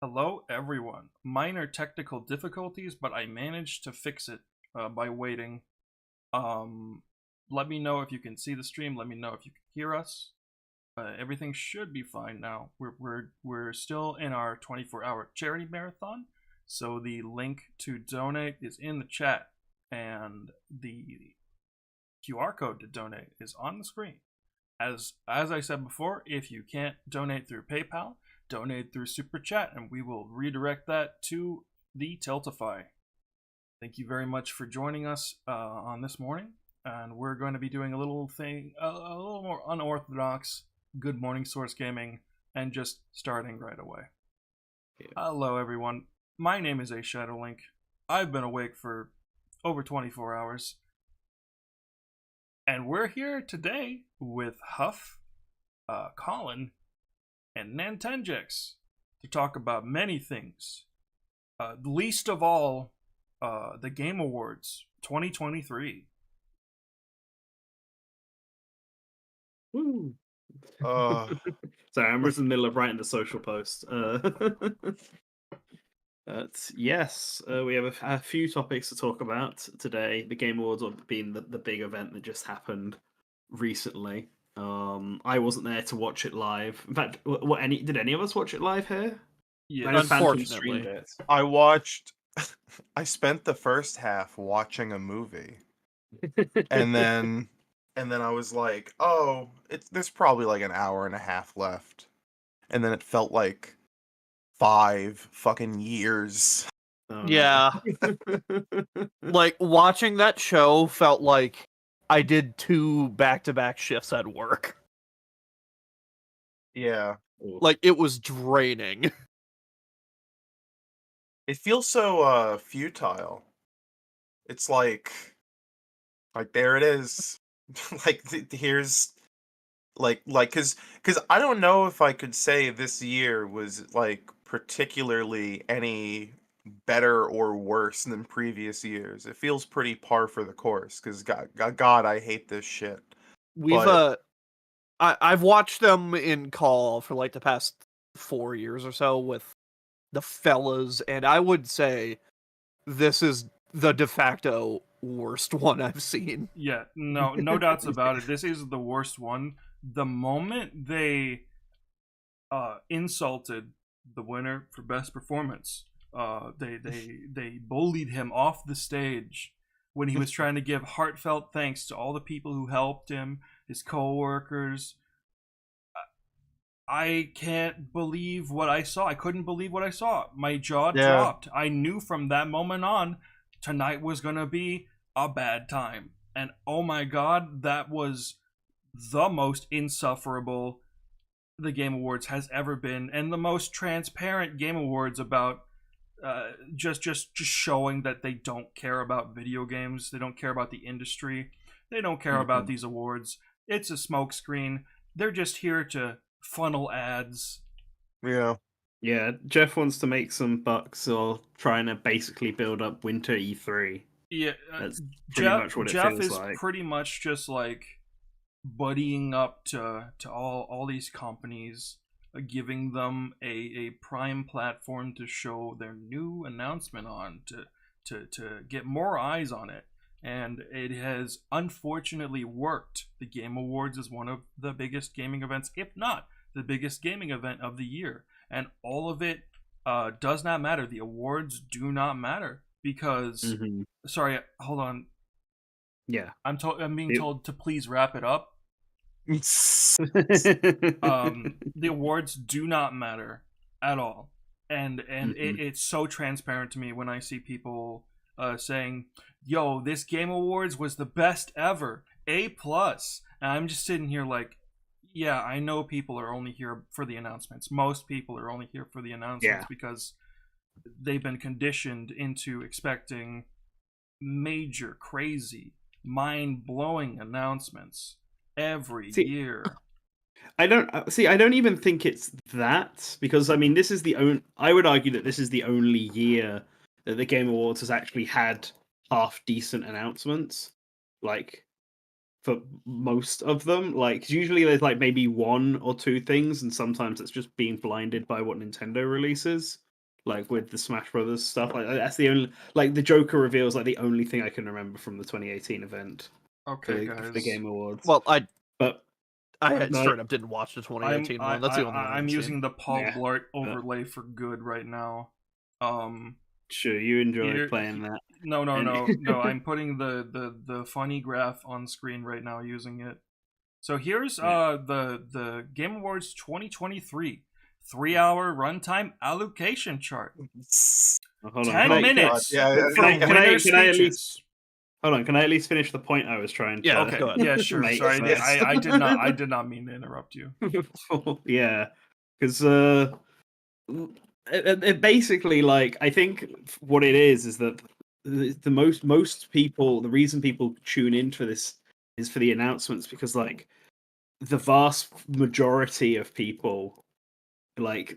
Hello, everyone. Minor technical difficulties, but I managed to fix it by waiting. Um, Let me know if you can see the stream. Let me know if you can hear us. Everything should be fine now. We're still in our 24-hour charity marathon, so the link to donate is in the chat, and the QR code to donate is on the screen. As I said before, if you can't donate through PayPal, donate through Super Chat, and we will redirect that to the Tiltify. Thank you very much for joining us on this morning, and we're going to be doing a little thing, a little more unorthodox. Good morning, Source Gaming, and just starting right away. Yeah. Hello, everyone. My name is A Shadowlink. I've been awake for over 24 hours. And we're here today with Huff, Colin, and Nantenjix to talk about many things. Least of all, the Game Awards 2023. Woo. Uh, Sorry, I'm just in the middle of writing the social post. Yes, we have a few topics to talk about today. The Game Awards being the big event that just happened recently. I wasn't there to watch it live. In fact, did any of us watch it live here? Yeah, I know Phantom Unfortunately. streamed it. I watched. I spent the first half watching a movie, and then I was like, "Oh, there's probably like an hour and a half left," and then it felt like 5 fucking years. Oh, Yeah. no. Like, watching that show felt like I did 2 back-to-back shifts at work. Yeah, Like, it was draining. it feels so futile. It's like there it is. Here's cuz I don't know if I could say this year was like particularly any better or worse than previous years. It feels pretty par for the course cuz God, I hate this shit. We've, But I've watched them in call for, like, the past 4 years or so with the fellas, and I would say this is the de facto worst one I've seen. yeah, no doubts about it. This is the worst one. The moment they insulted the winner for best performance, they bullied him off the stage when he was trying to give heartfelt thanks to all the people who helped him, his co-workers. I can't believe what I saw. I couldn't believe what I saw. My jaw yeah, dropped. I knew from that moment on tonight was going to be a bad time. And oh my god, that was the most insufferable the Game Awards has ever been, and the most transparent Game Awards about just showing that they don't care about video games. They don't care about the industry. They don't care about these awards. It's a smokescreen. They're just here to funnel ads. yeah. Yeah, Jeff wants to make some bucks or trying to basically build up Winter E3. Yeah, That's pretty much what it Jeff feels is like. pretty much just like buddying up to all these companies, giving them a prime platform to show their new announcement on, to get more eyes on it. And it has unfortunately worked. The Game Awards is one of the biggest gaming events, if not the biggest gaming event of the year, and all of it does not matter. The awards do not matter because sorry, hold on, Yeah. I'm being told to please wrap it up. The awards do not matter at all, and it's so transparent to me when I see people saying, "Yo, this Game Awards was the best ever, A+," and I'm just sitting here like, yeah, I know people are only here for the announcements. Most people are only here for the announcements because they've been conditioned into expecting major, crazy, mind-blowing announcements every year. I don't even think it's that, because I mean, this is the only. I would argue that this is the only year that the Game Awards has actually had half decent announcements, like for most of them. Like usually there's like maybe 1 or 2 things, and sometimes it's just being blinded by what Nintendo releases. like with the Smash Brothers stuff. Like that's the only like the Joker reveal is like the only thing I can remember from the 2018 event Okay, for the guys. Game Awards. Well, but I had no, straight up didn't watch the 2018 one. That's the only one I'm I've using seen. the Paul Yeah, Blart overlay for good right now. Sure, you enjoy Here- playing that. No, And- I'm putting the funny graph on screen right now using it. So here's Yeah. the Game Awards 2023 3-hour runtime allocation chart. Hold on, 10 can I- minutes Yeah, for can I- winner can I at speeches. least- Hold on, can I at least finish the point I was trying to? Yeah, Okay, go ahead. yeah, sure. make Sorry, first? I did not mean to interrupt you. Yeah, because it basically, like, I think what it is that the most people, the reason people tune in for this is for the announcements, because like the vast majority of people like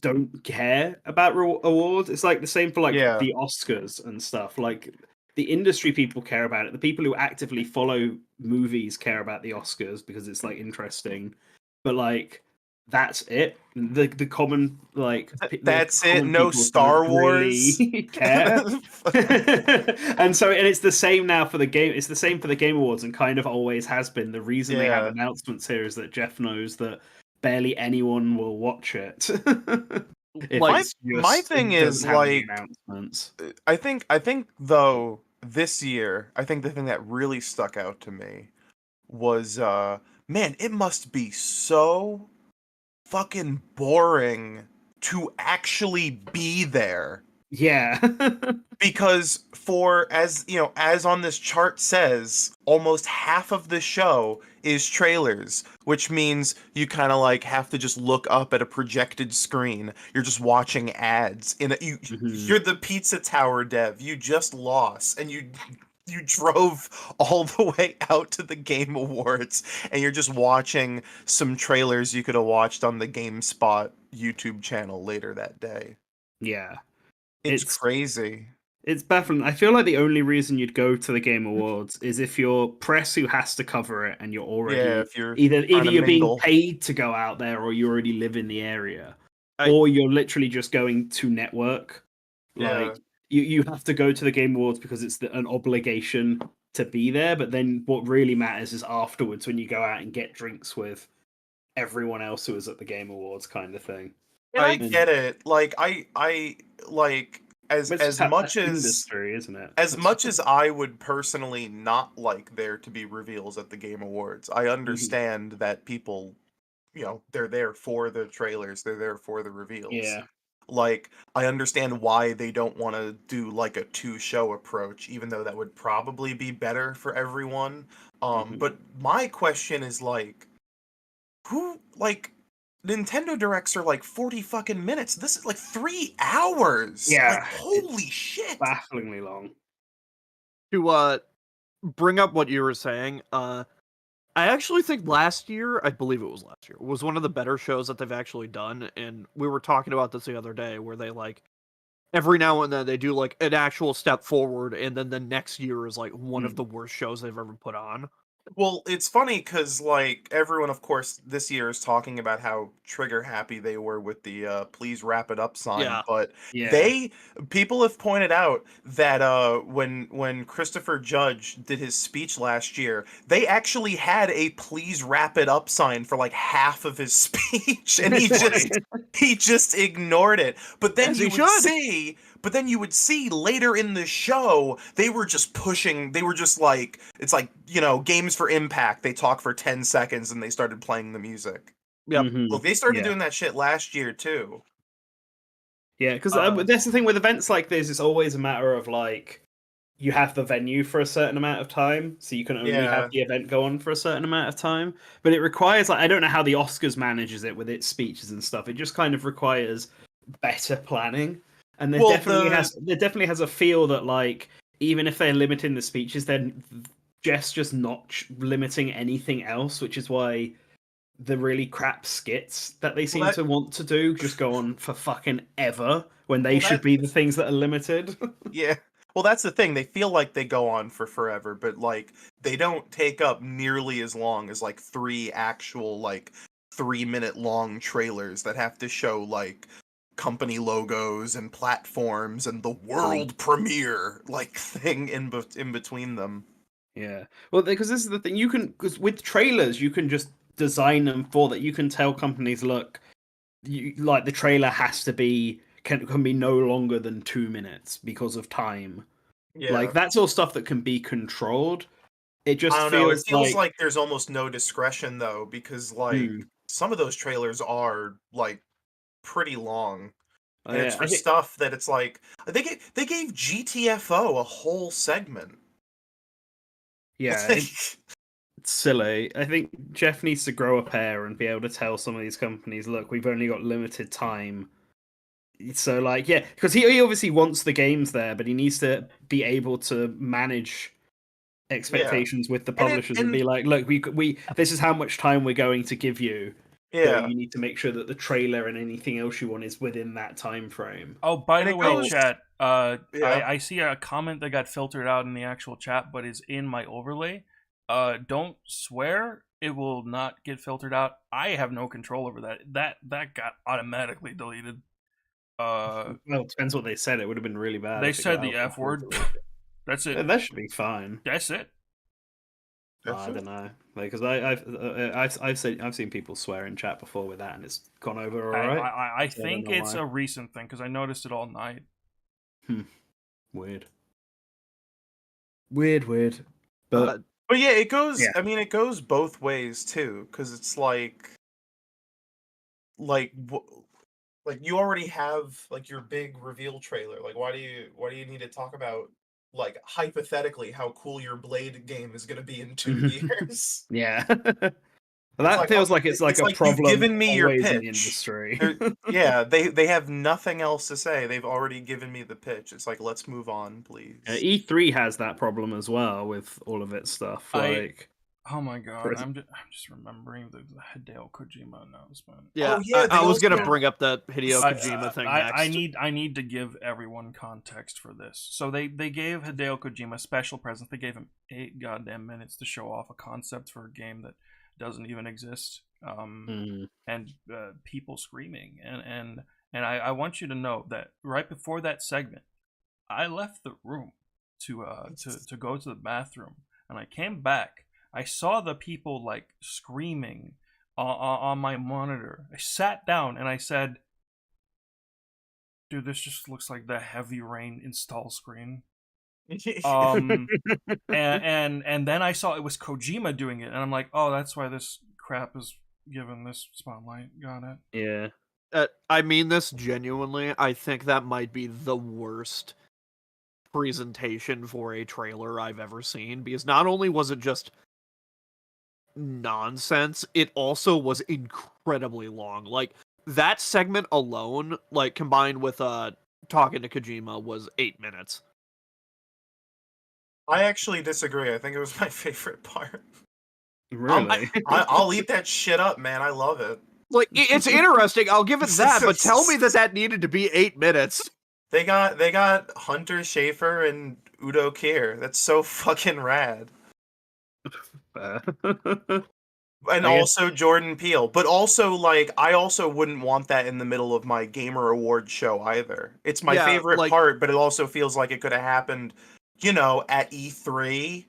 don't care about awards. It's like the same for like Yeah. the Oscars and stuff. Like the industry people care about it. The people who actively follow movies care about the Oscars because it's like interesting. But like that's it. The common like That's it. common No people Star don't Wars. really care. And it's the same now for the game. It's the same for the Game Awards, and kind of always has been. The reason they have Yeah. announcements here is that Jeff knows that barely anyone will watch it. If Like, it's my just- thing it doesn't is, have any like, announcements. I think though this year, I think the thing that really stuck out to me was man, it must be so fucking boring to actually be there. Yeah. Because for, as you know, as on this chart says, almost half of the show is trailers, which means you kind of like have to just look up at a projected screen. You're just watching ads you're the Pizza Tower dev. You just lost and you drove all the way out to the Game Awards and you're just watching some trailers you could have watched on the GameSpot YouTube channel later that day. Yeah. It's It's- crazy. It's baffling. I feel like the only reason you'd go to the Game Awards is if you're press who has to cover it and you're already Yeah, if you're either trying to you're being mingle. paid to go out there or you already live in the area. I- Or you're literally just going to network. Yeah. Like you have to go to the Game Awards because it's an obligation to be there, but then what really matters is afterwards when you go out and get drinks with everyone else who was at the Game Awards kind of thing. I get it. Like I like as But it's just much that's as industry, isn't it? as much as I would personally not like there to be reveals at the Game Awards, I understand that people, you know, they're there for the trailers, they're there for the reveals. Yeah. Like, I understand why they don't want to do like a two-show approach, even though that would probably be better for everyone. But my question is like, who like Nintendo Directs are like 40 fucking minutes. This is like 3 hours. Yeah, Like, holy shit. bafflingly long. to bring up what you were saying, I actually think last year, I believe it was last year, was one of the better shows that they've actually done, and we were talking about this the other day, where they like every now and then they do like an actual step forward, and then the next year is like one of the worst shows they've ever put on. Well, it's funny because, like, everyone, of course, this year is talking about how trigger happy they were with the please wrap it up sign. Yeah. But Yeah. people have pointed out that when Christopher Judge did his speech last year, they actually had a please wrap it up sign for like half of his speech, and he just ignored it. But then As you he would should. see. But then you would see later in the show, they were just pushing, they were just like, it's like, you know, games for impact. They talk for 10 seconds and they started playing the music. Yep. Well, they started Yeah. doing that shit last year too. Yeah, because Uh, that's the thing with events like this. It's always a matter of like you have the venue for a certain amount of time, so you can only Yeah. have the event go on for a certain amount of time. But it requires like I don't know how the Oscars manages it with its speeches and stuff. It just kind of requires better planning, and there Well, definitely has a feel that like even if they're limiting the speeches, then just not limiting anything else, which is why the really crap skits that they seem to want to do just go on for fucking ever when they should be the things that are limited. Yeah. Well, that's the thing. They feel like they go on for forever, but like they don't take up nearly as long as like 3 actual like 3-minute long trailers that have to show like company logos and platforms and the world premiere like thing in between them. Yeah. Well, because this is the thing. Because with trailers, you can just design them for that. You can tell companies, look, like the trailer has to be can be no longer than 2 minutes because of time. Yeah. Like that's all stuff that can be controlled. It just I don't know. It feels feels like there's almost no discretion though, because like Hmm. some of those trailers are like pretty long. And it's Yeah, for stuff that it's like they gave GTFO a whole segment. yeah, it's silly. I think Jeff needs to grow a pair and be able to tell some of these companies, look, we've only got limited time. So, like, yeah, because he obviously wants the games there, but he needs to be able to manage expectations with the publishers and be like, look, we this is how much time we're going to give you. So yeah. you need to make sure that the trailer and anything else you want is within that time frame. Oh, by And the it way, goes- chat, Yeah. I see a comment that got filtered out in the actual chat, but is in my overlay. Don't swear; it will not get filtered out. I have no control over that. That got automatically deleted. Well, it depends what they said. It would have been really bad. They if it said got the out F from word. filter. That's it. Yeah, that should be fine. That's it. I don't know, because I've seen people swear in chat before with that, and it's gone over all right. I So I don't think know it's why. a recent thing because I noticed it all night. Weird. But But yeah, it goes. Yeah. I mean, it goes both ways too, because it's like you already have like your big reveal trailer. Like, why do you need to talk about like hypothetically how cool your Blade game is going to be in 2 years? yeah. That like, feels like it's like a you've problem given me your always in the pitch. industry. Yeah, they have nothing else to say. They've already given me the pitch. It's like, let's move on, please. E3 has that problem as well with all of its stuff. Like, Oh my god, I'm just remembering the Hideo Kojima announcement. Yeah, Oh, yeah, I they was gonna also- bring up that Hideo Kojima thing next. I need to give everyone context for this. So they gave Hideo Kojima special presents. They gave him 8 goddamn minutes to show off a concept for a game that doesn't even exist. And people screaming and I want you to know that right before that segment, I left the room to go to the bathroom, and I came back. I saw the people like screaming on my monitor. I sat down and I said, "Dude, this just looks like the Heavy Rain install screen." And then I saw it was Kojima doing it, and I'm like, "Oh, that's why this crap is given this spotlight." Got it. yeah. I mean this genuinely. I think that might be the worst presentation for a trailer I've ever seen, because not only was it just nonsense, it also was incredibly long. Like that segment alone, like combined with talking to Kojima, was 8 minutes. I actually disagree. I think it was my favorite part. Really? I'll eat that shit up, man. I love it. Like it's interesting, I'll give it that, but tell me that needed to be 8 minutes. They got Hunter Schafer and Udo Kier. That's so fucking rad. And also Jordan Peele. But also, like, I also wouldn't want that in the middle of my Gamer Award show either. It's my favorite part, but it also feels like it could have happened, at E3.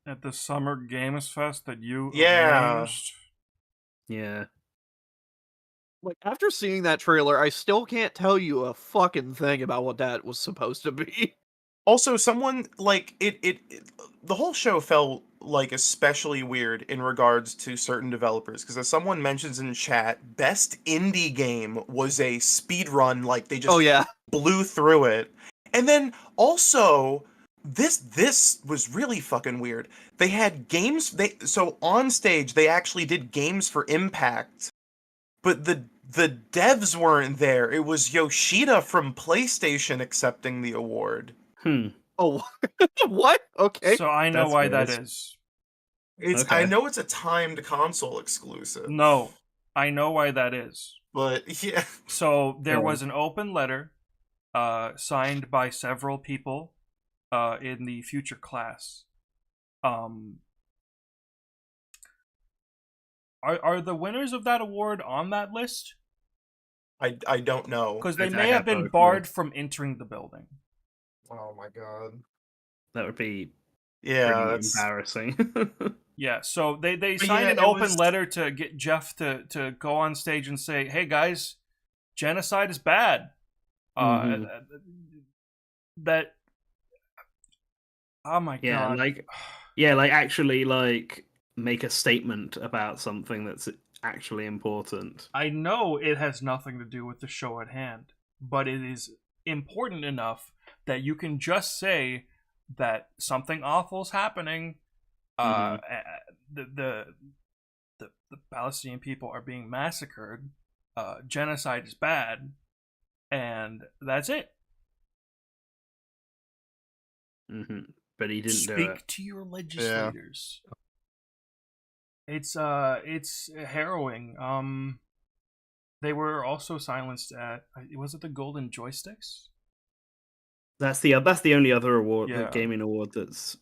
At the Summer Games Fest that you arranged. Yeah. Like, after seeing that trailer, I still can't tell you a fucking thing about what that was supposed to be. Also, someone, like, the whole show felt, like, especially weird in regards to certain developers, because as someone mentions in chat, best indie game was a speed run, like, they just blew through it. And then, also, this was really fucking weird. They had games, so on stage, they actually did games for Impact, but the devs weren't there. It was Yoshida from PlayStation accepting the award. Oh, what? Okay. So I know why that is. I know it's a timed console exclusive. No, I know why that is. But yeah. So there was an open letter signed by several people in the future class. Are the winners of that award on that list? I don't know. Because they I may have have been both, barred yeah. from entering the building. Oh my god. That would be Yeah, pretty that's embarrassing. Yeah, so they But signed yeah, an it open was- letter to get Jeff to go on stage and say, "Hey guys, genocide is bad." Mhm. That oh my Yeah, god. like actually like make a statement about something that's actually important. I know it has nothing to do with the show at hand, but it is important enough that you can just say that something awful is happening. Mhm. The Palestinian people are being massacred. Genocide is bad, and that's it. But he didn't do it. Speak to your legislators. It's harrowing. They were also silenced at, was it the Golden Joysticks? That's the only other award, the Yeah. gaming award that's.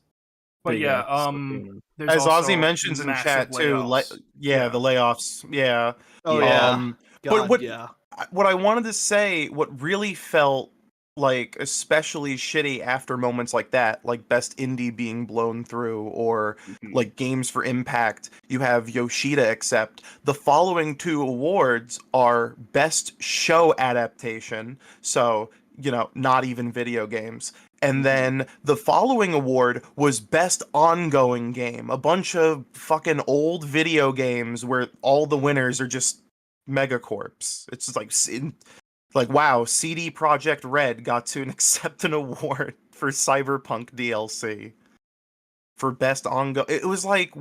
But bigger, yeah, so, there's as also Ozzy mentions in massive chat too. layoffs. The layoffs. Yeah. Oh Yeah. yeah. But God, yeah. what I wanted to say, what really felt like especially shitty after moments like that, like best indie being blown through, or like games for impact, you have Yoshida accept. The following two awards are best show adaptation, so not even video games. And then the following award was best ongoing game, a bunch of fucking old video games where all the winners are just megacorps. It's just like wow, CD Projekt Red got to accept an award for Cyberpunk DLC for best ongoing. It was like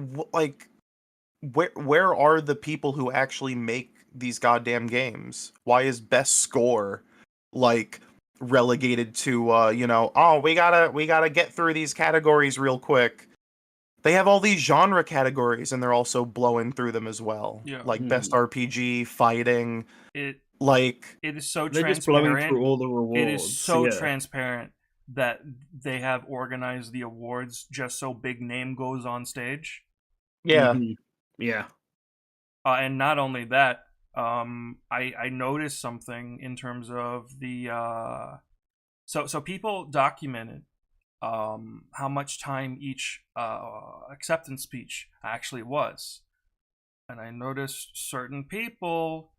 where are the people who actually make these goddamn games? Why is best score like relegated to oh, we gotta get through these categories real quick? They have all these genre categories and they're also blowing through them as well. Yeah. Like best RPG, fighting, It like is so they're just blowing transparent. through all the rewards. It is so yeah. transparent that they have organized the awards just so big name goes on stage. yeah. Yeah. And not only that, I noticed something in terms of the so people documented how much time each acceptance speech actually was, and I noticed certain people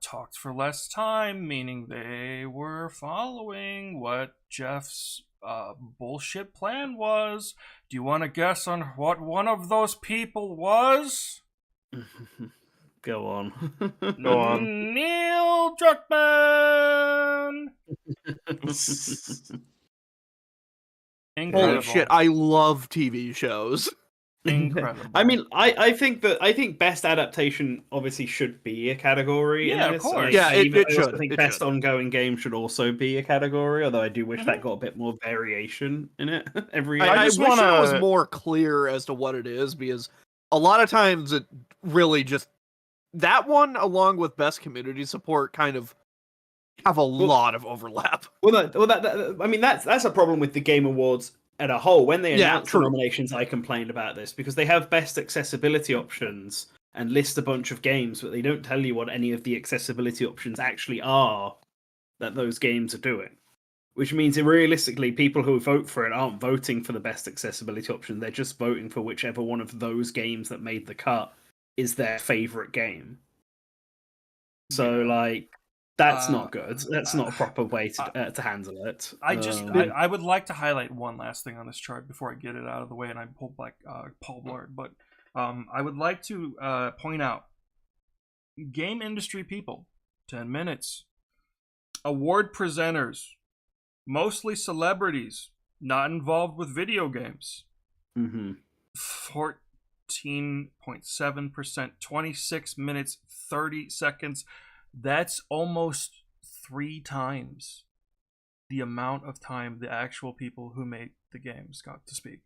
talked for less time, meaning they were following what Jeff's bullshit plan was. Do you want to guess on what one of those people was? Go on. Go on. Neil Druckmann. Incredible. Holy shit, I love TV shows. Incredible. I mean, I think best adaptation obviously should be a category. Yeah, in of this. course. Yeah, it I also should. think It best should. ongoing game should also be a category. Although I do wish that got a bit more variation in it every year. I I just wish it was wanna- more clear as to what it is, because a lot of times it really just that one, along with best community support, kind of have a lot of overlap. I mean, that's a problem with the Game Awards at a whole. When they Yeah, announced true. the nominations, I complained about this because they have best accessibility options and list a bunch of games, but they don't tell you what any of the accessibility options actually are that those games are doing. Which means that realistically, people who vote for it aren't voting for the best accessibility option. They're just voting for whichever one of those games that made the cut is their favorite game. So, like, that's not good. That's not a proper way to handle it. I would like to highlight one last thing on this chart before I get it out of the way and I pull back Paul Blart. But I would like to point out game industry people, 10 minutes, award presenters, mostly celebrities, not involved with video games. 14.7%, 26 minutes, 30 seconds. That's almost 3 times the amount of time the actual people who made the games got to speak.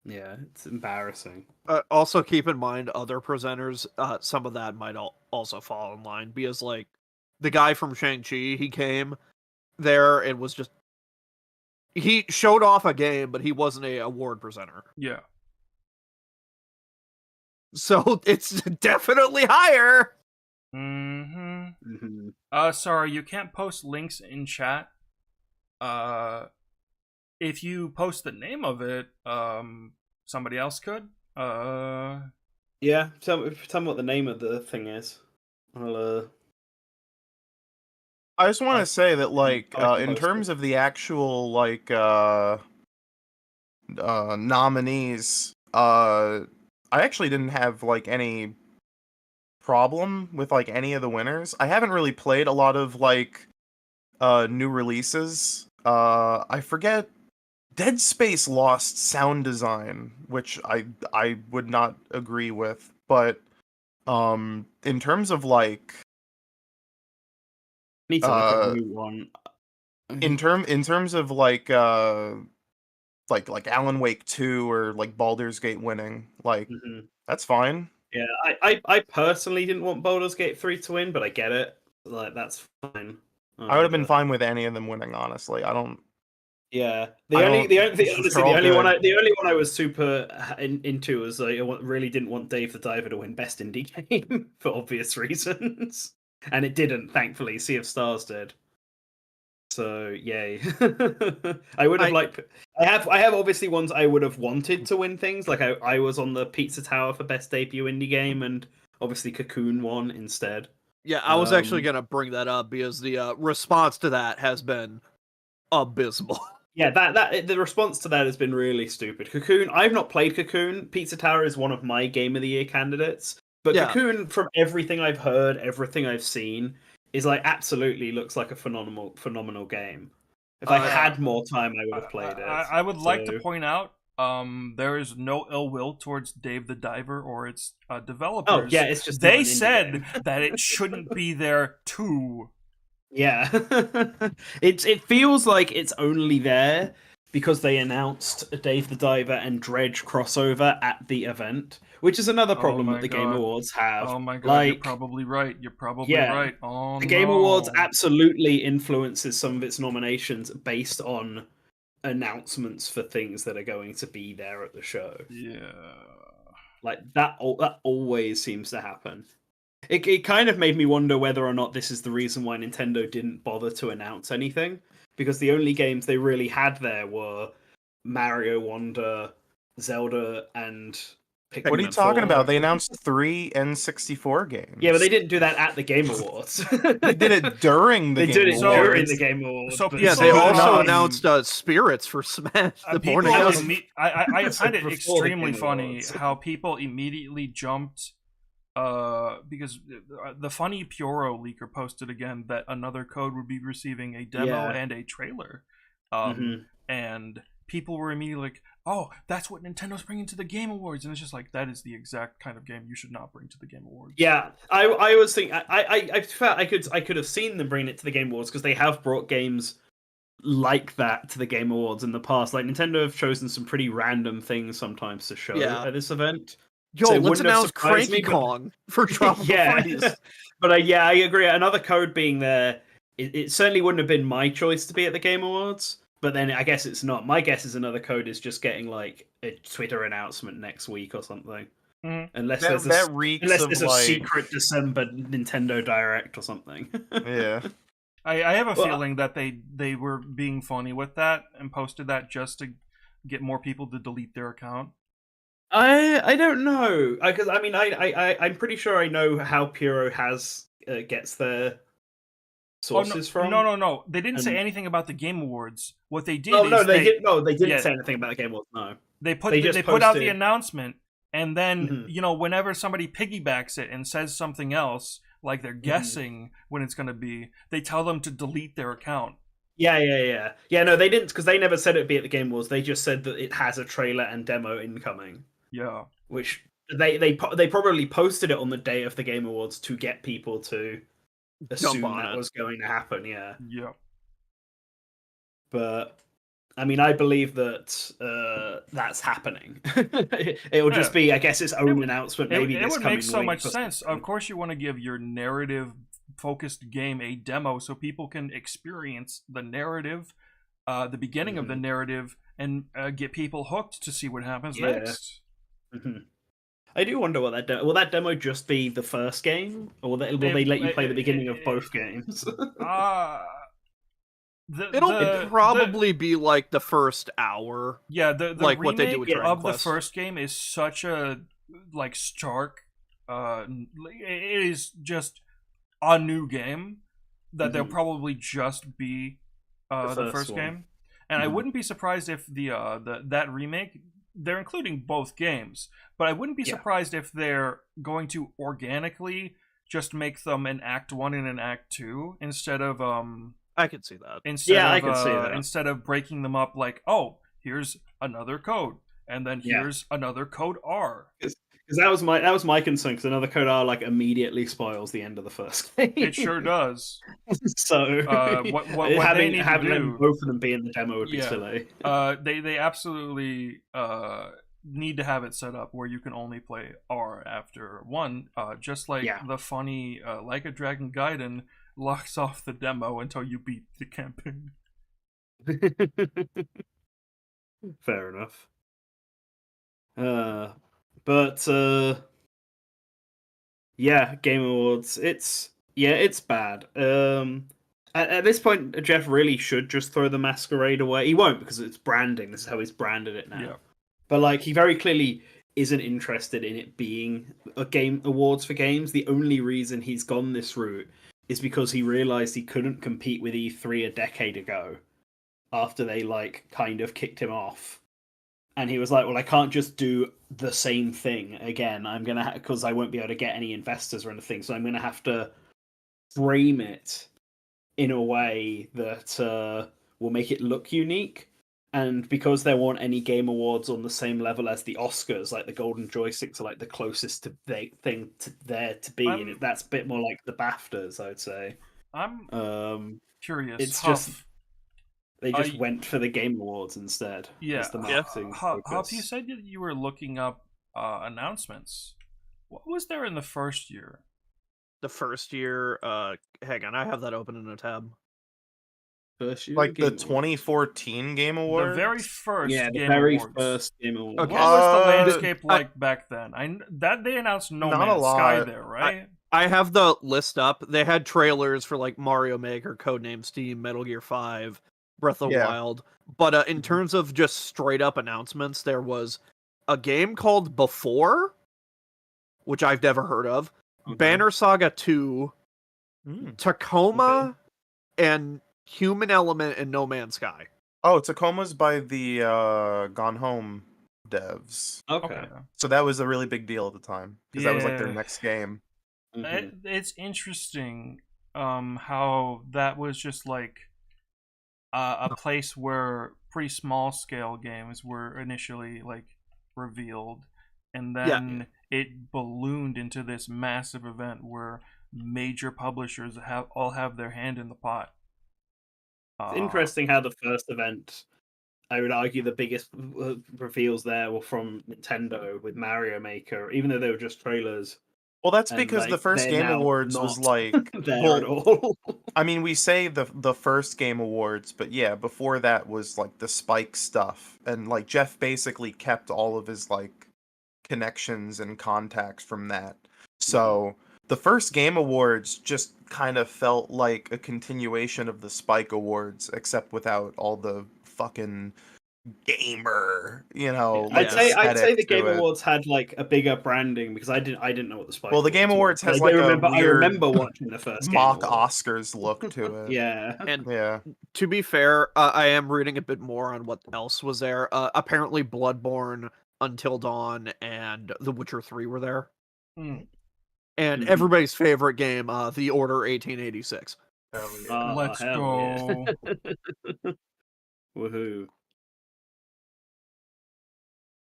Yeah, it's embarrassing. Also, keep in mind other presenters. Some of that might also fall in line, because like the guy from Shang-Chi, he came there and was just he showed off a game, but he wasn't a award presenter. Yeah. So it's definitely higher. Mm-hmm. one. Mhm. Sorry, you can't post links in chat. If you post the name of it, somebody else could. Yeah, tell me what the name of the thing is. I'll I just want I- to say that, like, I can in post terms it. of the actual, like, nominees, I actually didn't have, like, any problem with, like, any of the winners. I haven't really played a lot of, like, new releases. I forget. Dead Space lost sound design, which I would not agree with, but in terms of, like, Need to look at uh a new one. in terms of, like, like Alan Wake 2 or like Baldur's Gate winning, like, Mhm. that's fine. Yeah, I personally didn't want Baldur's Gate 3 to win, but I get it. Like, that's fine. I would have been But fine with any of them winning, honestly. yeah, I don't honestly, they're all good. the only one I was super into was really didn't want Dave the Diver to win Best Indie Game for obvious reasons, and it didn't. Thankfully, Sea of Stars did. So yay! I would have I- liked. I have obviously ones I would have wanted to win things. Like I was on the Pizza Tower for Best Debut Indie Game, and obviously Cocoon won instead. Yeah, I was actually Um, gonna bring that up because the response to that has been abysmal. Yeah, that the response to that has been really stupid. Cocoon, I've not played Cocoon. Pizza Tower is one of my Game of the Year candidates, but Yeah. Cocoon, from everything I've heard, everything I've seen, is like absolutely looks like a phenomenal game. If I had more time, I would have played it. I would like to So- point out, there is no ill will towards Dave the Diver or its developers. Oh yeah, it's just not They an indie said game. that it shouldn't be there too. Yeah, it feels like it's only there because they announced a Dave the Diver and Dredge crossover at the event, which is another problem my that the Game God. Awards have. Oh my god, like, you're probably right. You're probably yeah, right. Oh the Game Awards no. absolutely influences some of its nominations based on announcements for things that are going to be there at the show. Yeah. Like that always seems to happen. It kind of made me wonder whether or not this is the reason why Nintendo didn't bother to announce anything, because the only games they really had there were Mario Wonder, Zelda, and Pikmin What are you talking 4. about? They announced 3 N64 games. Yeah, but they didn't do that at the Game Awards. They did it during the They Game did it Awards. during the Game Awards. So but Yeah, people they are also not- announced Spirits for Smash. The People morning of. I That's find like it before the extremely Game funny Awards. how people immediately jumped because the funny Puro leaker posted again that another code would be receiving a demo Yeah. and a trailer. Mhm. And people were immediately like, "Oh, that's what Nintendo's bringing to the Game Awards," and it's just like that is the exact kind of game you should not bring to the Game Awards. Yeah, I was thinking I felt I could have seen them bringing it to the Game Awards because they have brought games like that to the Game Awards in the past. Like Nintendo have chosen some pretty random things sometimes to show Yeah. at this event. Yo, So it let's wouldn't have announce surprised Cranky me, but- Kong for Tropical yeah, Freeze. but yeah, I agree. Another code being there, it certainly wouldn't have been my choice to be at the Game Awards. But then I guess it's not. My guess is another code is just getting like a Twitter announcement next week or something. Mhm. Unless That, there's that reeks unless of, there's a like, secret December Nintendo Direct or something. yeah. I have a Well, feeling that they were being funny with that and posted that just to get more people to delete their account. I don't know because I mean I'm pretty sure I know how Puro gets their sources from. No. They didn't say And- anything about the Game Awards. What they did Oh is no, they didn't. They didn't yeah. say anything about the Game Awards. No. they put they they, just put out the posted- announcement, and then Mhm. whenever somebody piggybacks it and says something else, like they're guessing when it's going to be, they tell them to delete their account. Yeah. No, they didn't because they never said it'd be at the Game Awards. They just said that it has a trailer and demo incoming, Yeah. which they probably posted it on the day of the Game Awards to get people to assume on that it. was going to happen. Yeah. Yeah. But I mean, I believe that that's happening. It'll just be, I guess, its own announcement. Maybe it this would coming make so week much or sense. something. Of course, you want to give your narrative-focused game a demo so people can experience the narrative, the beginning of the narrative, and get people hooked to see what happens Yeah. next. Mhm. I do wonder what that will that demo just be the first game, or will they let you play the beginning of both games? It'll probably be like the first hour. Yeah, the like what they do remake with Dragon of the Quest. first game is such a like stark. It is just a new game that they'll probably just be the first one. game, and I wouldn't be surprised if that remake, they're including both games, but I wouldn't be surprised if they're going to organically just make them an Act 1 and an Act 2 instead of I could see that. I could see that. Instead of breaking them up like, oh, here's another code, and then here's another code R. Because that was my concern. Because another code R like immediately spoils the end of the first game. It sure does. So what having they need to do, both of them be in the demo would be silly. They absolutely need to have it set up where you can only play R after 1, just like the funny Like a Dragon Gaiden locks off the demo until you beat the campaign. Fair enough. Game Awards. It's bad. At this point, Jeff really should just throw the Masquerade away. He won't, because it's branding. This is how he's branded it now. Yeah. But like, he very clearly isn't interested in it being a Game Awards for games. The only reason he's gone this route is because he realized he couldn't compete with E3 a decade ago, after they like kind of kicked him off. And he was like, well, I can't just do the same thing again. I'm going to, because I won't be able to get any investors or anything. So I'm going to have to frame it in a way that will make it look unique. And because there weren't any Game Awards on the same level as the Oscars, like the Golden Joysticks are like the closest to thing there to be. And that's a bit more like the BAFTAs, I would say. I'm curious. It's just... They just went for the Game Awards instead. Yeah. The marketing Huff, you said that you were looking up announcements. What was there in the first year? The first year, hang on, I have that open in a tab. First year, like the 2014 Game Awards? The very first the Game very Awards. first Game Awards. Okay. What was the landscape like back then? That they announced No Man's Sky there, right? I have the list up. They had trailers for like Mario Maker, Codename Steam, Metal Gear 5, Breath of the Wild. But in terms of just straight up announcements, there was a game called Before, which I've never heard of, Banner Saga 2, Tacoma, and Human Element and No Man's Sky. Oh, Tacoma's by the Gone Home devs. Okay. So that was a really big deal at the time, because that was like their next game. It's interesting how that was just like a place where pretty small scale games were initially like revealed, and then it ballooned into this massive event where major publishers all have their hand in the pot. It's interesting how the first event, I would argue the biggest reveals there were from Nintendo with Mario Maker, even though they were just trailers. Well, that's because the first Game Awards was like there at all. I mean, we say the first Game Awards, but yeah, before that was like the Spike stuff, and like Jeff basically kept all of his like connections and contacts from that. So the first Game Awards just kind of felt like a continuation of the Spike Awards, except without all the fucking gamer, I'd say the Game Awards had like a bigger branding, because I didn't know what the Spike. Well, the Game Awards has like I remember watching the first mock Game Oscars look to it. And to be fair, I am reading a bit more on what else was there. Apparently, Bloodborne, Until Dawn, and The Witcher 3 were there. And everybody's favorite game, The Order 1886. Let's go. Yeah. Woohoo.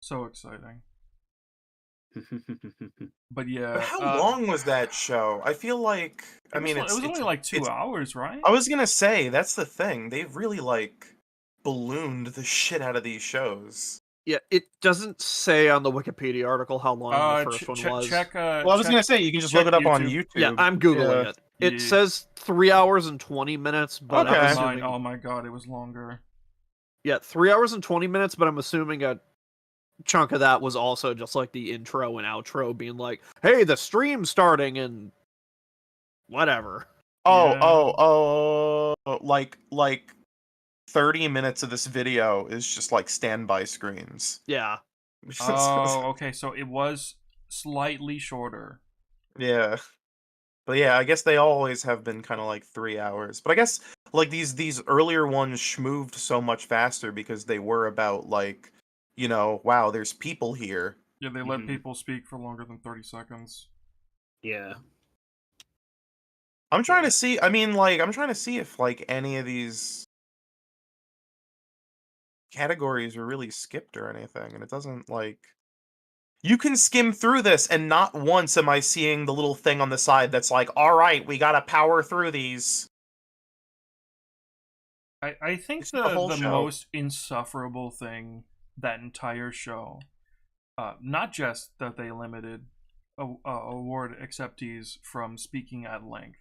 So exciting. But yeah. But how long was that show? I feel like it was only like 2 hours, right? I was gonna say, that's the thing. They've really like ballooned the shit out of these shows. Yeah, it doesn't say on the Wikipedia article how long the first one was. Well, I was gonna say, you can just look it up on YouTube. Yeah, I'm Googling it. It says 3 hours and 20 minutes, but I'm assuming... Oh my god, it was longer. Yeah, 3 hours and 20 minutes, but I'm assuming at chunk of that was also just like the intro and outro being like, "Hey, the stream's starting," and whatever. Oh, Yeah. like 30 minutes of this video is just like standby screens. Yeah. Oh, okay. So it was slightly shorter. Yeah. But yeah, I guess they always have been kind of like 3 hours. But I guess like these earlier ones schmooved so much faster because they were about like, wow, there's people here. Yeah, they let Mhm. people speak for longer than 30 seconds. Yeah. I'm trying Yeah. to see. I mean, like, I'm trying to see if like any of these categories were really skipped or anything, and it doesn't like. You can skim through this, and not once am I seeing the little thing on the side that's like, "All right, we gotta power through these." I think It's the whole the show. most insufferable thing that entire show, not just that they limited award acceptees from speaking at length,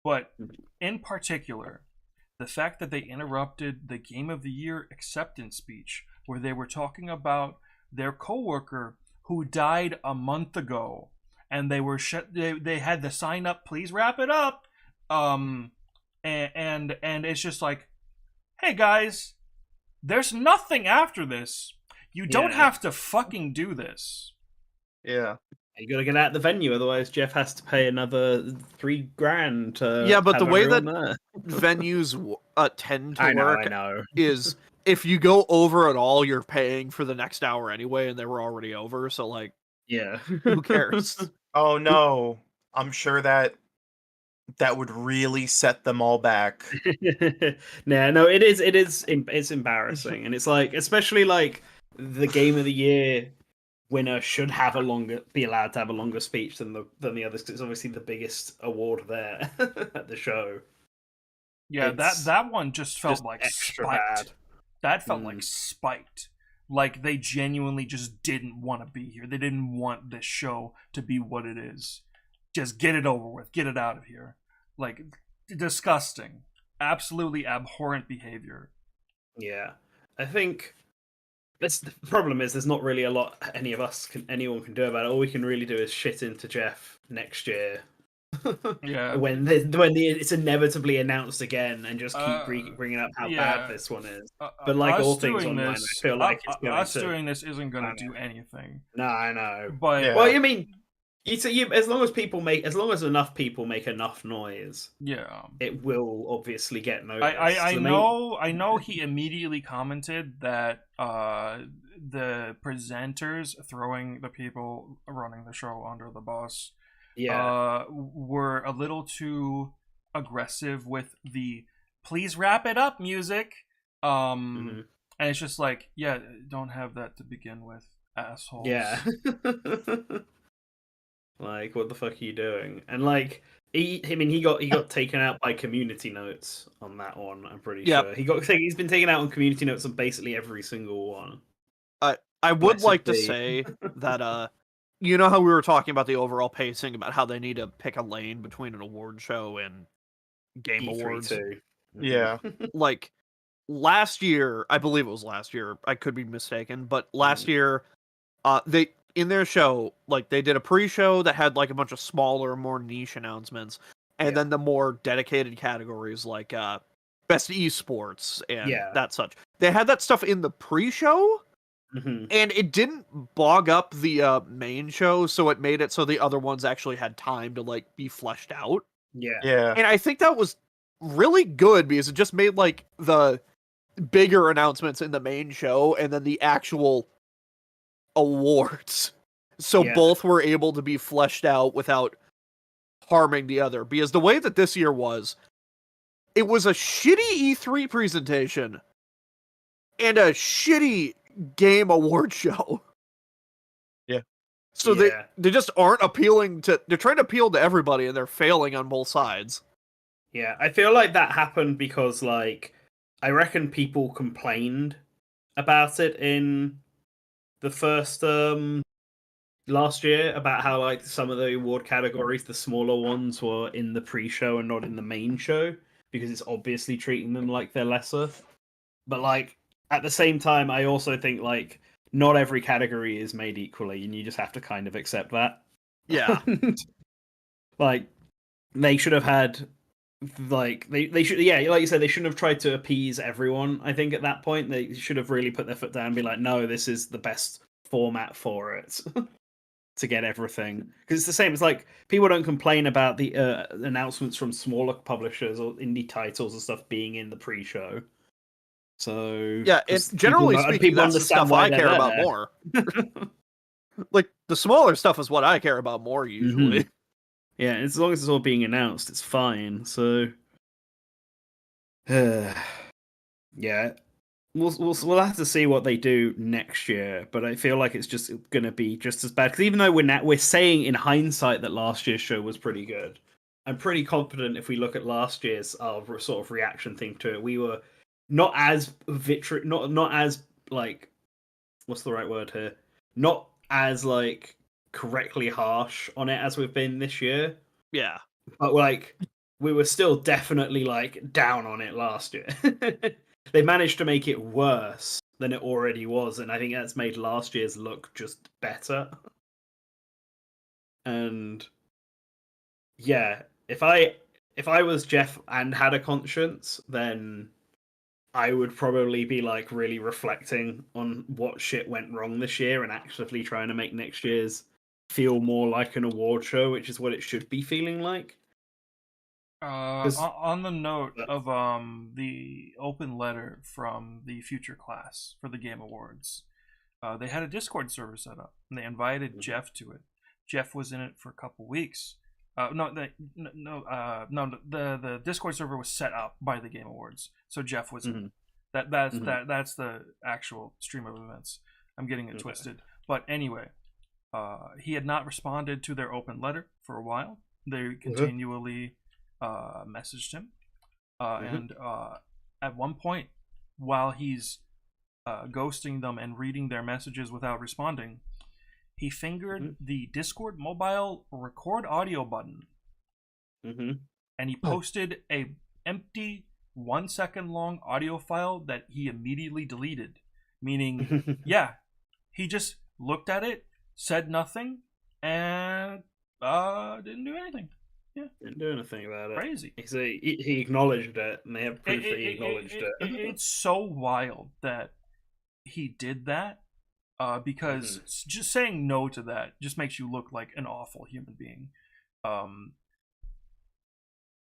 but in particular, the fact that they interrupted the Game of the Year acceptance speech where they were talking about their coworker who died a month ago, and they had the sign up, please wrap it up, and it's just like, hey guys, there's nothing after this. You don't Yeah. have to fucking do this. Yeah. You gotta get out of the venue, otherwise Jeff has to pay another $3,000 to Yeah, but have the way everyone that there. venues tend to I work know. is if you go over at all, you're paying for the next hour anyway, and they were already over. So like, Yeah. who cares? Oh no. I'm sure that would really set them all back. No, it's embarrassing, and it's like, especially like the Game of the Year winner should be allowed to have a longer speech than the others, 'cause it's obviously the biggest award there at the show. Yeah, It's that one just felt just like extra spiked. bad. That felt like spiked. Like they genuinely just didn't want to be here. They didn't want this show to be what it is. Just get it over with. Get it out of here. Like disgusting. Absolutely abhorrent behavior. Yeah, I think the problem is there's not really a lot anyone can do about it. All we can really do is shit into Jeff next year. Yeah. when it's inevitably announced again, and just keep bringing up how bad this one is. But like all things online, I feel like it's going us to. doing this isn't going to do anything. No, I know. But Yeah. Well, you mean as long as enough people make enough noise, yeah, it will obviously get noticed. I know he immediately commented that the presenters throwing the people running the show under the bus were a little too aggressive with the please wrap it up music. And it's just like, yeah, don't have that to begin with, assholes. Yeah. Like, what the fuck are you doing? And like, he got taken out by community notes on that one. I'm pretty sure he's been taken out on community notes on basically every single one. I would like to say that you know how we were talking about the overall pacing, about how they need to pick a lane between an award show and game awards. too. Yeah. Like last year, I believe it was last year. I could be mistaken, but last year, they in their show, like they did a pre-show that had like a bunch of smaller, more niche announcements, and then the more dedicated categories like best esports and that such. They had that stuff in the pre-show. Mm-hmm. And it didn't bog up the main show, so it made it so the other ones actually had time to like be fleshed out. Yeah. And I think that was really good because it just made like the bigger announcements in the main show and then the actual awards. So both were able to be fleshed out without harming the other. Because the way that this year was, it was a shitty E3 presentation and a shitty game award show. Yeah. So they just aren't appealing to. They're trying to appeal to everybody, and they're failing on both sides. Yeah, I feel like that happened because, like, I reckon people complained about it in the first last year about how like some of the award categories, the smaller ones, were in the pre-show and not in the main show because it's obviously treating them like they're lesser. But like, at the same time, I also think like not every category is made equally, and you just have to kind of accept that. Yeah. Like, they should have had, like, they should, yeah, like you said, they shouldn't have tried to appease everyone. I think at that point they should have really put their foot down and be like, no, this is the best format for it. To get everything, because it's the same. It's like people don't complain about the announcements from smaller publishers or indie titles and stuff being in the pre-show. So Yeah, and generally speaking, that's the stuff I care about more. Like, the smaller stuff is what I care about more usually. Yeah, as long as it's all being announced, it's fine. So, yeah, we'll have to see what they do next year. But I feel like it's just going to be just as bad, because even though we're saying in hindsight that last year's show was pretty good, I'm pretty confident if we look at last year's sort of reaction thing to it, we were not as not as, like, what's the right word here? Not as, like, correctly harsh on it as we've been this year. Yeah. But, like, we were still definitely, like, down on it last year. They managed to make it worse than it already was, and I think that's made last year's look just better. And yeah, if I was Jeff and had a conscience, then I would probably be, like, really reflecting on what shit went wrong this year and actively trying to make next year's feel more like an award show, which is what it should be feeling like. On the note of the open letter from the future class for the Game Awards, they had a Discord server set up, and they invited Jeff to it. Jeff was in it for a couple weeks. The Discord server was set up by the Game Awards, so Jeff was in it. That's the actual stream of events. I'm getting it twisted, but anyway, he had not responded to their open letter for a while. They continually messaged him, and at one point, while he's ghosting them and reading their messages without responding, he fingered the Discord mobile record audio button, and he posted a empty 1 second long audio file that he immediately deleted. Meaning, yeah, he just looked at it, said nothing, and didn't do anything. Yeah, didn't do anything about it. Crazy. He acknowledged it, and they have proof that he acknowledged it. It's so wild that he did that, because just saying no to that just makes you look like an awful human being.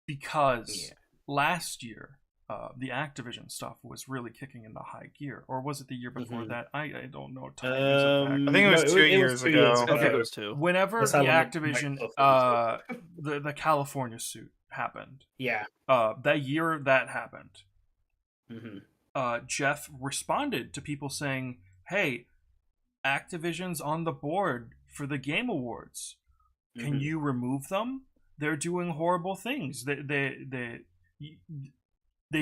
Because last year, the Activision stuff was really kicking into high gear, or was it the year before that? I don't know. I think it was 2 years ago. I think it was 2. Whenever the Activision, the California suit happened, that year that happened, Jeff responded to people saying, "Hey, Activision's on the board for the Game Awards. Can you remove them? They're doing horrible things. They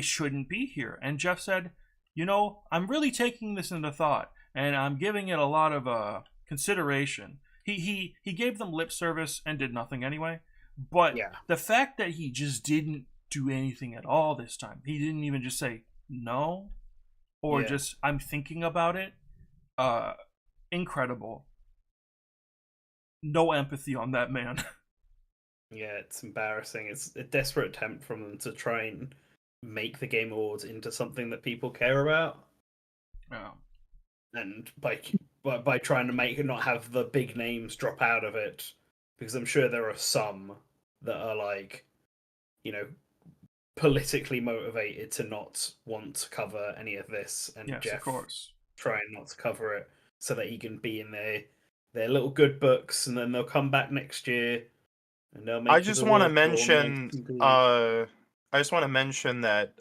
shouldn't be here." And Jeff said, "I'm really taking this into thought, and I'm giving it a lot of consideration." He gave them lip service and did nothing anyway. But the fact that he just didn't do anything at all this time, he didn't even just say no, or just "I'm thinking about it," incredible. No empathy on that man. Yeah, it's embarrassing. It's a desperate attempt from them to try and make the Game Awards into something that people care about. Yeah. And by trying to make it not have the big names drop out of it, because I'm sure there are some that are, like, politically motivated to not want to cover any of this, and Jeff, of course, trying not to cover it so that he can be in their little good books, and then they'll come back next year and they'll make. I just want to mention that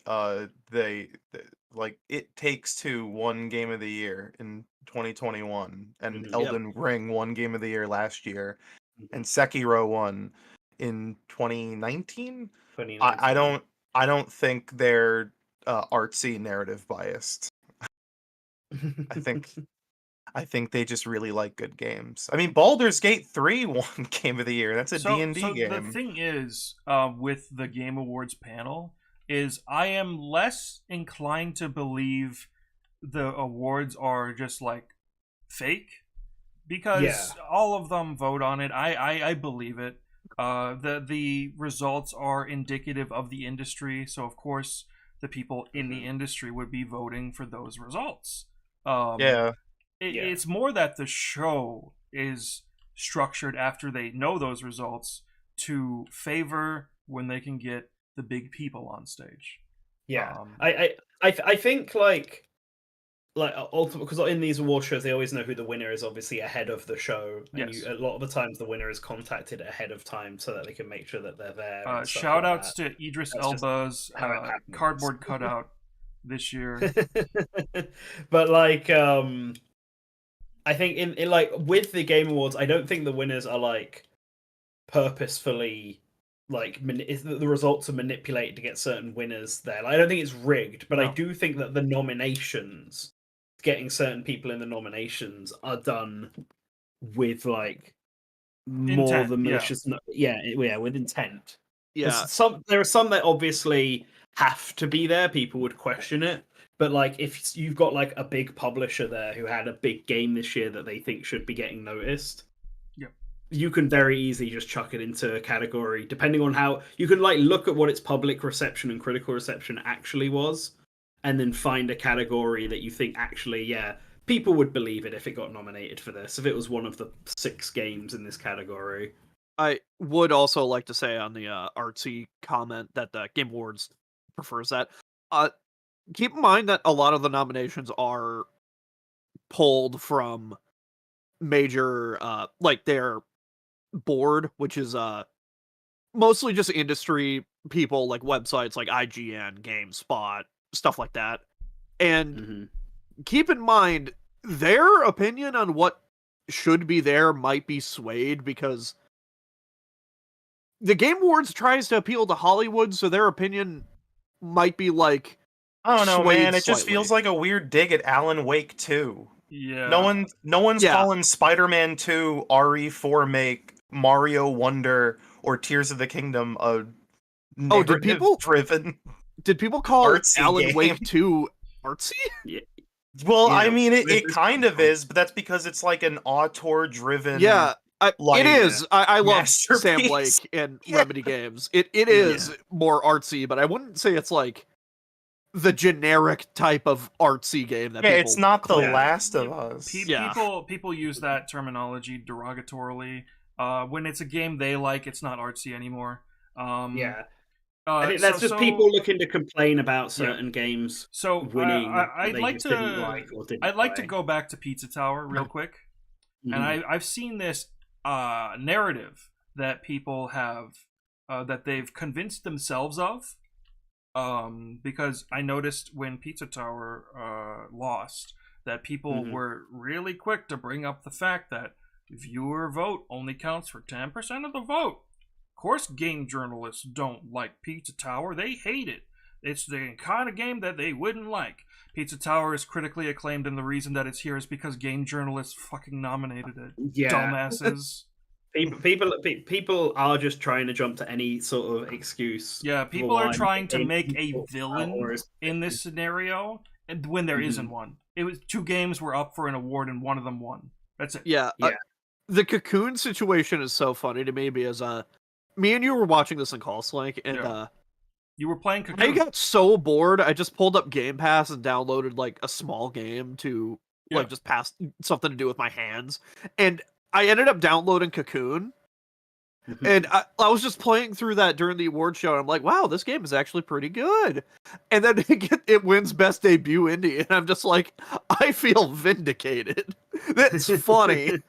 It Takes Two won Game of the Year in 2021, and Elden Ring won Game of the Year last year, and Sekiro won in 2019. I don't think they're artsy narrative biased. I think they just really like good games. I mean, Baldur's Gate 3 won Game of the Year. That's a D&D game. The thing is, with the Game Awards panel, is I am less inclined to believe the awards are just, like, fake because all of them vote on it. I believe it. The results are indicative of the industry, so of course the people in the industry would be voting for those results. It's more that the show is structured after they know those results to favor when they can get the big people on stage. I think like ultimately, because in these award shows they always know who the winner is, obviously ahead of the show, and a lot of the times the winner is contacted ahead of time so that they can make sure that they're there. Shout outs to Idris Elba's cardboard cutout this year. But like I think in like with the Game Awards, I don't think the winners are like purposefully like the results are manipulated to get certain winners there. Like, I don't think it's rigged, but I do think that the nominations, getting certain people in the nominations, are done with like more than malicious. With intent. Yeah, there are some that obviously have to be there. People would question it. But like, if you've got like a big publisher there who had a big game this year that they think should be getting noticed, you can very easily just chuck it into a category, depending on how you can like look at what its public reception and critical reception actually was, and then find a category that you think actually, people would believe it if it got nominated for this. If it was one of the 6 games in this category. I would also like to say on the artsy comment that the Game Awards prefers that. Keep in mind that a lot of the nominations are pulled from major, like their board, which is mostly just industry people, like websites like IGN, GameSpot, stuff like that. And keep in mind, their opinion on what should be there might be swayed because the Game Awards tries to appeal to Hollywood, so their opinion might be like, I don't know, man. It just feels like a weird dig at Alan Wake 2. Yeah. No one's calling Spider-Man 2, RE4 Make, Mario Wonder, or Tears of the Kingdom a narrative-driven Did people call artsy Alan game. Wake 2 artsy? Well, I mean, it kind of is, but that's because it's like an auteur-driven... it is. I love Sam masterpiece. Lake and Remedy games. It is more artsy, but I wouldn't say it's like the generic type of artsy game that people it's not The claim. Last of Us. People use that terminology derogatorily. When it's a game they like, it's not artsy anymore. I think that's just people looking to complain about certain games. So winning. I'd like to go back to Pizza Tower real quick, and I've seen this narrative that people have that they've convinced themselves of. Because I noticed when Pizza Tower lost that people were really quick to bring up the fact that viewer vote only counts for 10% of the vote. Of course, game journalists don't like Pizza Tower. They hate it. It's the kind of game that they wouldn't like. Pizza Tower is critically acclaimed, and the reason that it's here is because game journalists fucking nominated it. Dumbasses. People are just trying to jump to any sort of excuse. Yeah, people are trying to make a villain in this scenario, and when there isn't one. It was 2 games were up for an award, and one of them won. That's it. Yeah. The Cocoon situation is so funny to me because me and you were watching this in Call Slink, and you were playing Cocoon. I got so bored, I just pulled up Game Pass and downloaded like a small game to like just pass something to do with my hands, and I ended up downloading Cocoon, and I was just playing through that during the award show, and I'm like, wow, this game is actually pretty good. And then it wins Best Debut Indie, and I'm just like, I feel vindicated. That's funny.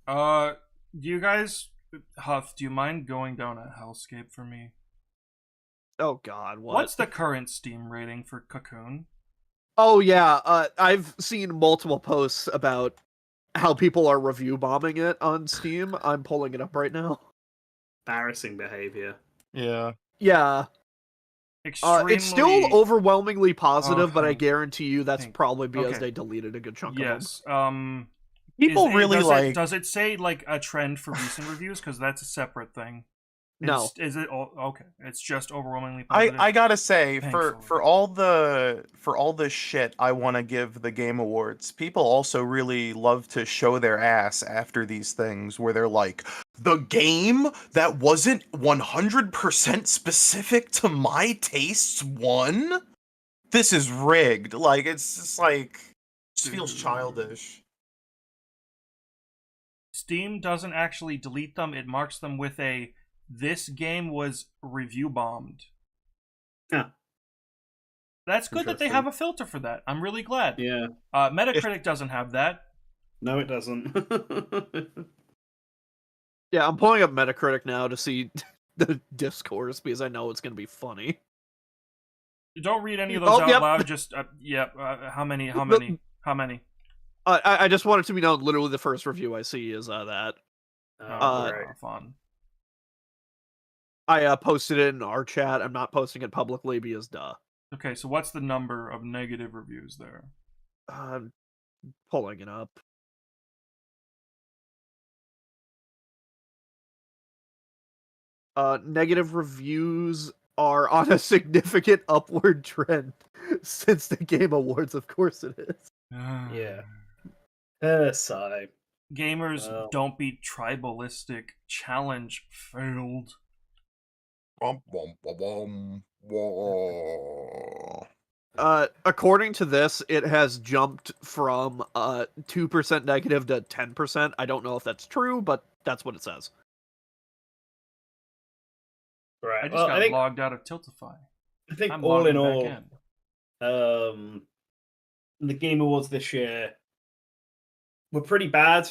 Do you guys, Huff, do you mind going down a hellscape for me? Oh god, what? What's the current Steam rating for Cocoon? Oh yeah, I've seen multiple posts about how people are review bombing it on Steam. I'm pulling it up right now. Embarrassing behavior. Yeah. It's still overwhelmingly positive, but I guarantee you that's probably because they deleted a good chunk of them. People really does it say like a trend for recent reviews? Because that's a separate thing. No. Is it? Okay, it's just overwhelmingly I positive. I gotta say, Thankfully. for all the shit I want to give the Game Awards, people also really love to show their ass after these things, where they're like, the game that wasn't 100% specific to my tastes won. This is rigged. Like, it's just like, it just feels childish. Steam doesn't actually delete them. It marks them with a "this game was review bombed." Yeah. That's good that they Interesting. have a filter for that. I'm really glad. Yeah. Metacritic doesn't have that. No, it doesn't. Yeah, I'm pulling up Metacritic now to see the discourse because I know it's going to be funny. Don't read any of those out yep. loud. Just how many? How The- many? How many? I just want it to be known. Literally, the first review I see is that. Fun. I posted it in our chat. I'm not posting it publicly because duh. Okay, so what's the number of negative reviews there? I'm pulling it up. Negative reviews are on a significant upward trend since the Game Awards. Of course, it is. Yeah. Sigh. Gamers Well. don't be tribalistic. Challenge failed. Wom, wom, wom, wom. According to this, it has jumped from 2% negative to 10%. I don't know if that's true, but that's what it says. Right. I just well, got I think, logged out of Tiltify. I think I'm all in logging back all, in. the Game Awards this year were pretty bad.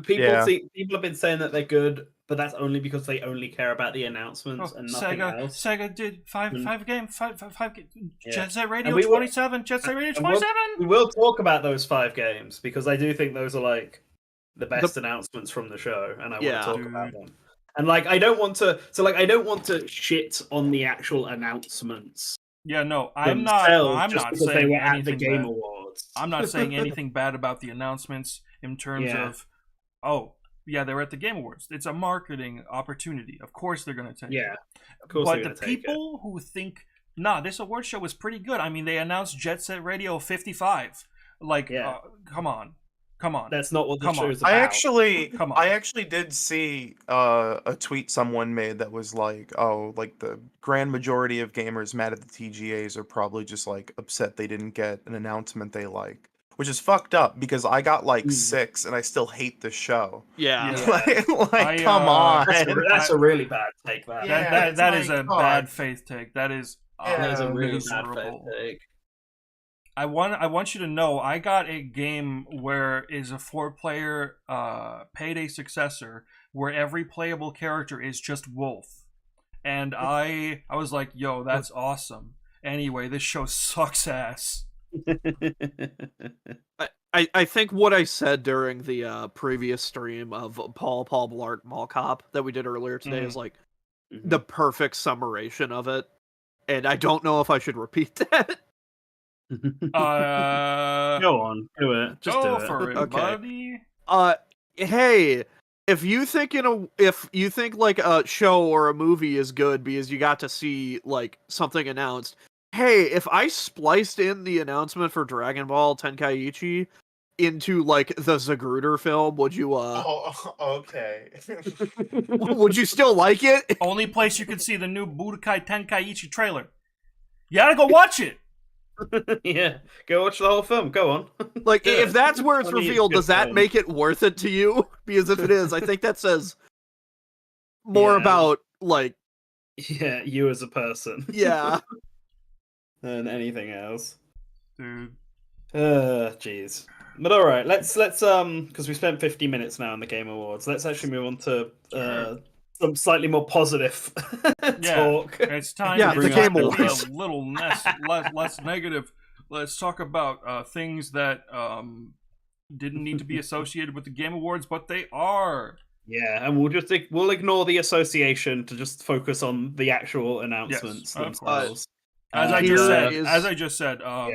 Yeah. People have been saying that they're good, but that's only because they only care about the announcements Oh, and nothing else. Sega did five game. Yeah. Jet Set Radio And we were- 27. Jet Set Radio and we'll- 27. We will talk about those 5 games because I do think those are like the best announcements from the show, and I want Yeah. to talk about them. And like, I don't want to shit on the actual announcements. Yeah, no, I'm not because they saying were at the anything Game bad. Awards. I'm not saying anything bad about the announcements in terms Yeah. of, oh, yeah, they were at the Game Awards. It's a marketing opportunity. Of course they're going to take Yeah, it. of course. But they're the gonna take it. people who think, nah, this award show was pretty good. I mean, they announced Jet Set Radio 55. Like, Yeah. Come on. That's not what the Come on. show's about. I actually did see a tweet someone made that was like, oh, like the grand majority of gamers mad at the TGAs are probably just like upset they didn't get an announcement they like, which is fucked up because I got like 6 and I still hate the show. Yeah. Yeah. Come on. That's a really bad take. That. Yeah. That it's is like, a God. bad faith take. That is That is a really miserable. bad faith take. I want you to know I got a game where is a 4-player Payday successor where every playable character is just Wolf, and I was like, yo, that's awesome. Anyway, this show sucks ass. I think what I said during the previous stream of Paul Blart Mall Cop that we did earlier today is like the perfect summation of it, and I don't know if I should repeat that. Go on, do it. Just Go do it. for it, Okay. buddy. Hey, if you think like a show or a movie is good because you got to see like something announced, hey, if I spliced in the announcement for Dragon Ball Tenkaichi into like the Zagruder film, would you Oh, okay. would you still like it? Only place you can see the new Budokai Tenkaichi trailer. You gotta go watch it. Yeah, go watch the whole film. Go on. Like, Do if it. that's where it's I mean, revealed, good does that film. make it worth it to you? Because if it is, I think that says more Yeah. about like, Yeah, you as a person. yeah. Than anything else. Dude. Jeez. But all right, let's because we spent 50 minutes now on the Game Awards. Let's actually move on to some slightly more positive talk. It's time Yeah, to the be Game a Awards. little less negative. Let's talk about things that didn't need to be associated with the Game Awards, but they are. Yeah, and we'll ignore the association to just focus on the actual announcements Yes, of course. themselves. As I just said, yeah.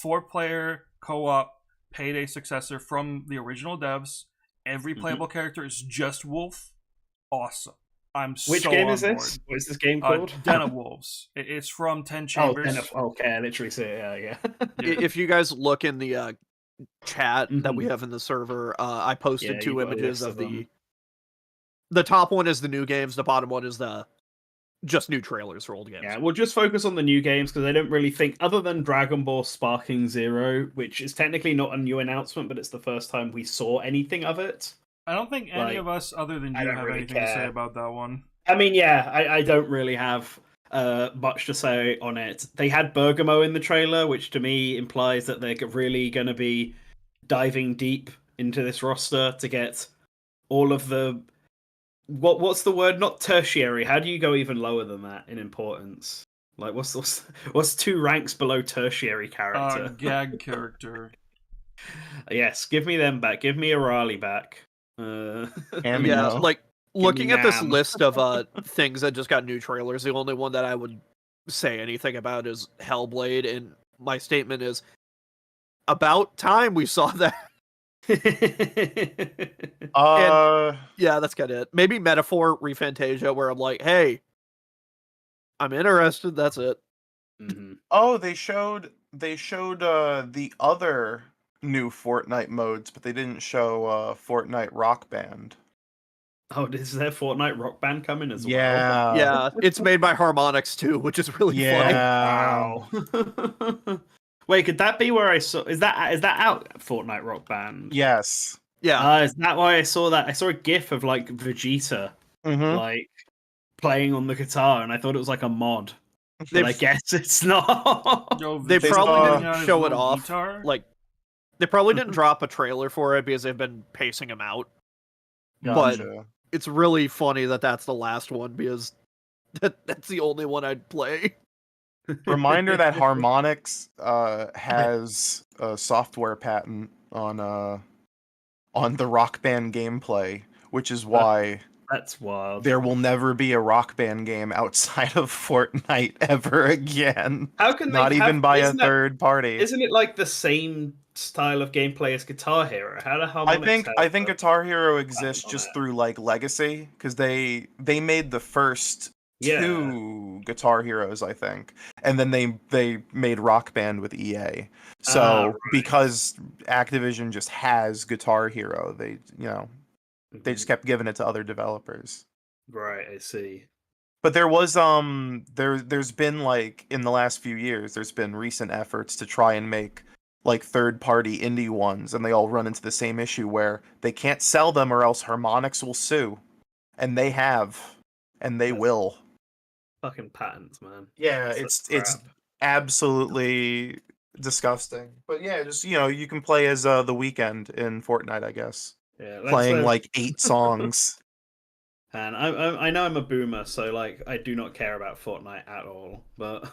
4-player co-op Payday successor from the original devs. Every playable character is just Wolf. Awesome. I'm Which so game on is this? board. What is this game called? Den of Wolves. It's from 10 Oh, Chambers. okay, I literally see it. Yeah. Yeah. If you guys look in the chat that we Mhm. have in the server, I posted Yeah, two you've got a images list of of them. the top one is the new games, the bottom one is the just new trailers for old games. Yeah, we'll just focus on the new games because I don't really think, other than Dragon Ball Sparking Zero, which is technically not a new announcement, but it's the first time we saw anything of it. I don't think any Like, of us, other than I you, don't have really anything to say care. about that one. I mean, yeah, I don't really have much to say on it. They had Bergamo in the trailer, which to me implies that they're really going to be diving deep into this roster to get all of the what's the word? Not tertiary. How do you go even lower than that in importance? Like, what's 2 ranks below tertiary character? Gag character. Yes, give me them back. Give me a Raleigh back. Cameo. Yeah, like looking at this Nam. list of things that just got new trailers, the only one that I would say anything about is Hellblade, and my statement is about time we saw that. Yeah, that's kind of it. Maybe Metaphor Refantasia, where I'm like, hey, I'm interested. That's it. Mhm. Oh, they showed the other new Fortnite modes, but they didn't show Fortnite Rock Band. Oh, is there Fortnite Rock Band coming as well? Yeah, it's made by Harmonix too, which is really funny. Yeah. Wow. Wait, could that be where I saw? Is that out? Fortnite Rock Band. Yes. Yeah, Is that why I saw that? I saw a GIF of like Vegeta, Mm-hmm. like playing on the guitar, and I thought it was like a mod. But They've- I guess it's not. Yo, they Vegeta probably bringing didn't out his show it little off. guitar? Like, they probably didn't drop a trailer for it because they've been pacing them out. But Gotcha. it's really funny that that's the last one because that's the only one I'd play. Reminder that Harmonix has a software patent on the Rock Band gameplay, which is why That's wild. there will never be a Rock Band game outside of Fortnite ever again. How can they Not even by a isn't that- third party. Isn't it like the same style of gameplay as Guitar Hero? How do Harmonix I have think a- Guitar Hero exists on just it? through like legacy because they made the first Yeah. 2 Guitar Heroes, I think, and then they made Rock Band with EA. So right. because Activision just has Guitar Hero, they just kept giving it to other developers. Right, I see. But there was there's been like in the last few years there's been recent efforts to try and make like third party indie ones, and they all run into the same issue where they can't sell them or else Harmonix will sue. And they have, and they That's will. Fucking patents, man. Yeah, That's it's crap. absolutely disgusting. But yeah, just you can play as the Weeknd in Fortnite, I guess. Yeah, Playing like 8 songs. And I know I'm a boomer, so like I do not care about Fortnite at all. But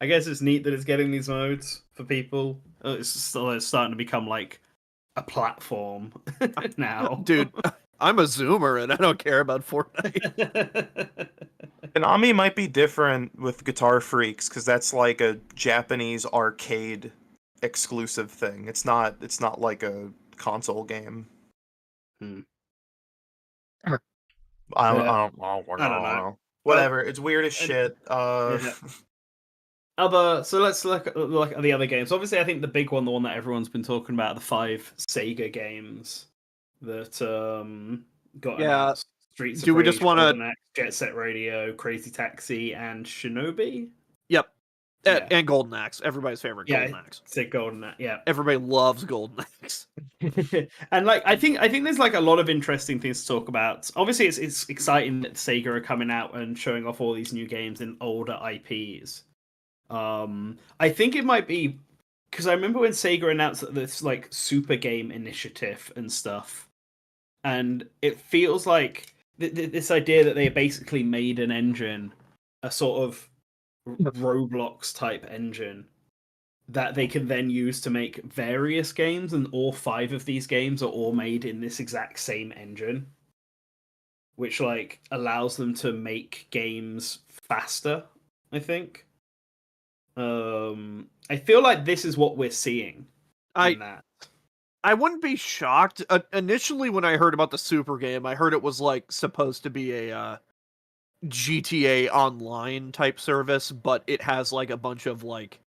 I guess it's neat that it's getting these modes for people. It's starting to become like a platform now. Dude, I'm a Zoomer and I don't care about Fortnite. Konami might be different with Guitar Freaks because that's like a Japanese arcade exclusive thing. It's not like a console game. I don't know. Whatever. It's weird as shit. Yeah. So let's look at the other games. Obviously, I think the big one, the one that everyone's been talking about, the 5 Sega games that got Yeah. announced. Streets of Do we Rage, just wanna- Golden Axe, Jet Set Radio, Crazy Taxi, and Shinobi. Yep. Yeah. And Golden Axe, everybody's favorite Golden Axe. Say Golden Axe, yeah. Everybody loves Golden Axe. And like I think there's like a lot of interesting things to talk about. Obviously, it's exciting that Sega are coming out and showing off all these new games in older IPs. I think it might be because I remember when Sega announced this like super game initiative and stuff, and it feels like this idea that they basically made an engine, a sort of Roblox type engine that they can then use to make various games, and all 5 of these games are all made in this exact same engine, which like allows them to make games faster, I think. I feel like this is what we're seeing in that. I wouldn't be shocked. Initially, when I heard about the Super game, I heard it was like supposed to be a GTA Online type service, but it has like a bunch of like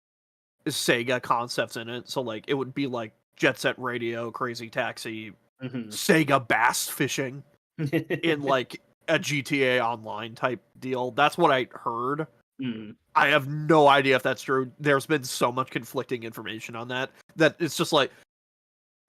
Sega concepts in it. So like it would be like Jet Set Radio, Crazy Taxi, Mhm. Sega bass fishing in like a GTA Online type deal. That's what I heard. Mm. I have no idea if that's true. There's been so much conflicting information on that it's just like,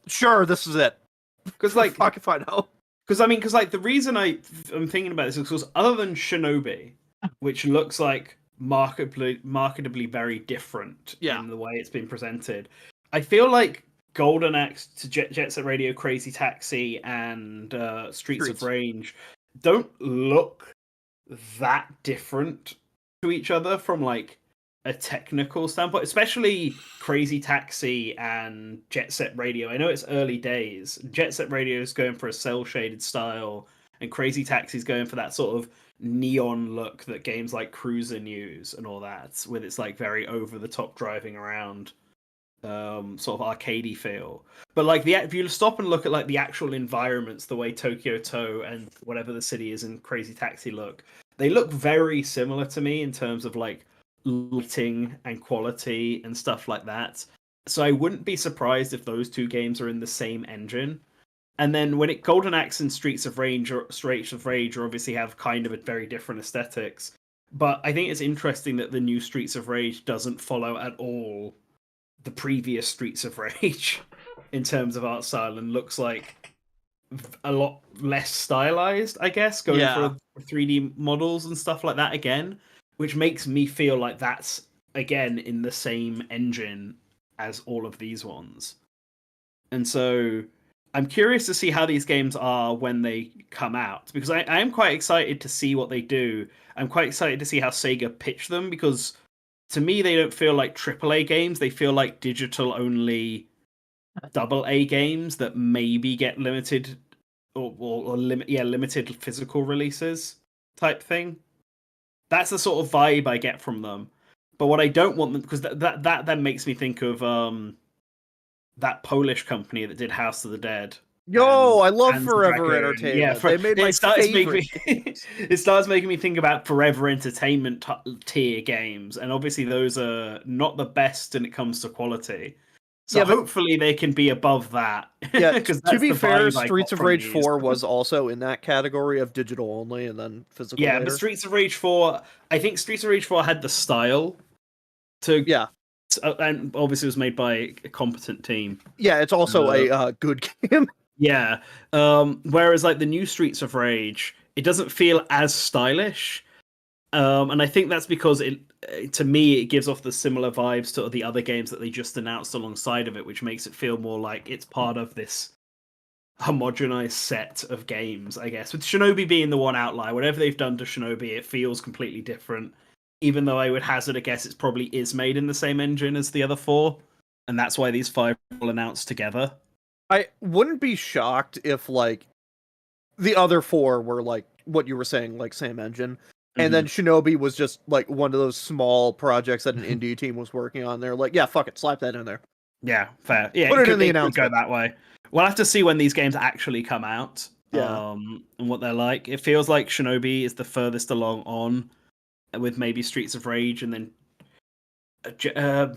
sure, this is it. Because like, Fuck if I know. because like the reason I'm thinking about this is because other than Shinobi, which looks like marketably very different Yeah. in the way it's been presented, I feel like Golden Axe to Jet Set Radio, Crazy Taxi, and Streets of Streets. Rage don't look that different to each other from like a technical standpoint, especially Crazy Taxi and Jet Set Radio. I know it's early days. Jet Set Radio is going for a cell shaded style, and Crazy Taxi is going for that sort of neon look that games like Cruisin' use and all that, with its like very over the top driving around sort of arcadey feel. But like if you stop and look at like the actual environments, the way Tokyo To and whatever the city is in Crazy Taxi look, they look very similar to me in terms of like lighting and quality and stuff like that. So I wouldn't be surprised if those two games are in the same engine. And then when Golden Axe and Streets of Rage obviously have kind of a very different aesthetics. But I think it's interesting that the new Streets of Rage doesn't follow at all the previous Streets of Rage in terms of art style and looks like a lot less stylized, I guess, going for 3D models and stuff like that again, which makes me feel like that's again in the same engine as all of these ones. And so I'm curious to see how these games are when they come out, because I am quite excited to see what they do. I'm quite excited to see how Sega pitch them, because to me they don't feel like AAA games. They feel like digital only AA games that maybe get limited limited physical releases type thing. That's the sort of vibe I get from them. But what I don't want them, because that then makes me think of that Polish company that did House of the Dead. Yo, I love Panzer Forever Dragoon. Entertainment. Yeah, They made my favorite. It starts making me think about Forever Entertainment tier games, and obviously those are not the best when it comes to quality. So Yeah, but- hopefully they can be above that. Yeah, 'Cause to that's be the fair, vibe I Streets got of from Rage these. 4 was also in that category of digital only and then physical Yeah, later. but Streets of Rage 4, I think Streets of Rage 4 had the style to Yeah. And obviously it was made by a competent team. Yeah, it's also a good game. Yeah. Whereas like the new Streets of Rage, it doesn't feel as stylish. And I think that's because to me, it gives off the similar vibes to the other games that they just announced alongside of it, which makes it feel more like it's part of this homogenized set of games, I guess. With Shinobi being the one outlier, whatever they've done to Shinobi, it feels completely different. Even though I would hazard a guess it probably is made in the same engine as the other four. And that's why these 5 will announce together. I wouldn't be shocked if, like, the other 4 were, like, what you were saying, like, same engine. And then Shinobi was just, like, one of those small projects that an indie team was working on. They're like, yeah, fuck it, slap that in there. Yeah, fair. Yeah, Put it in the could announcement. go that way. We'll have to see when these games actually come out. Yeah. And what they're like. It feels like Shinobi is the furthest along on, with maybe Streets of Rage, and then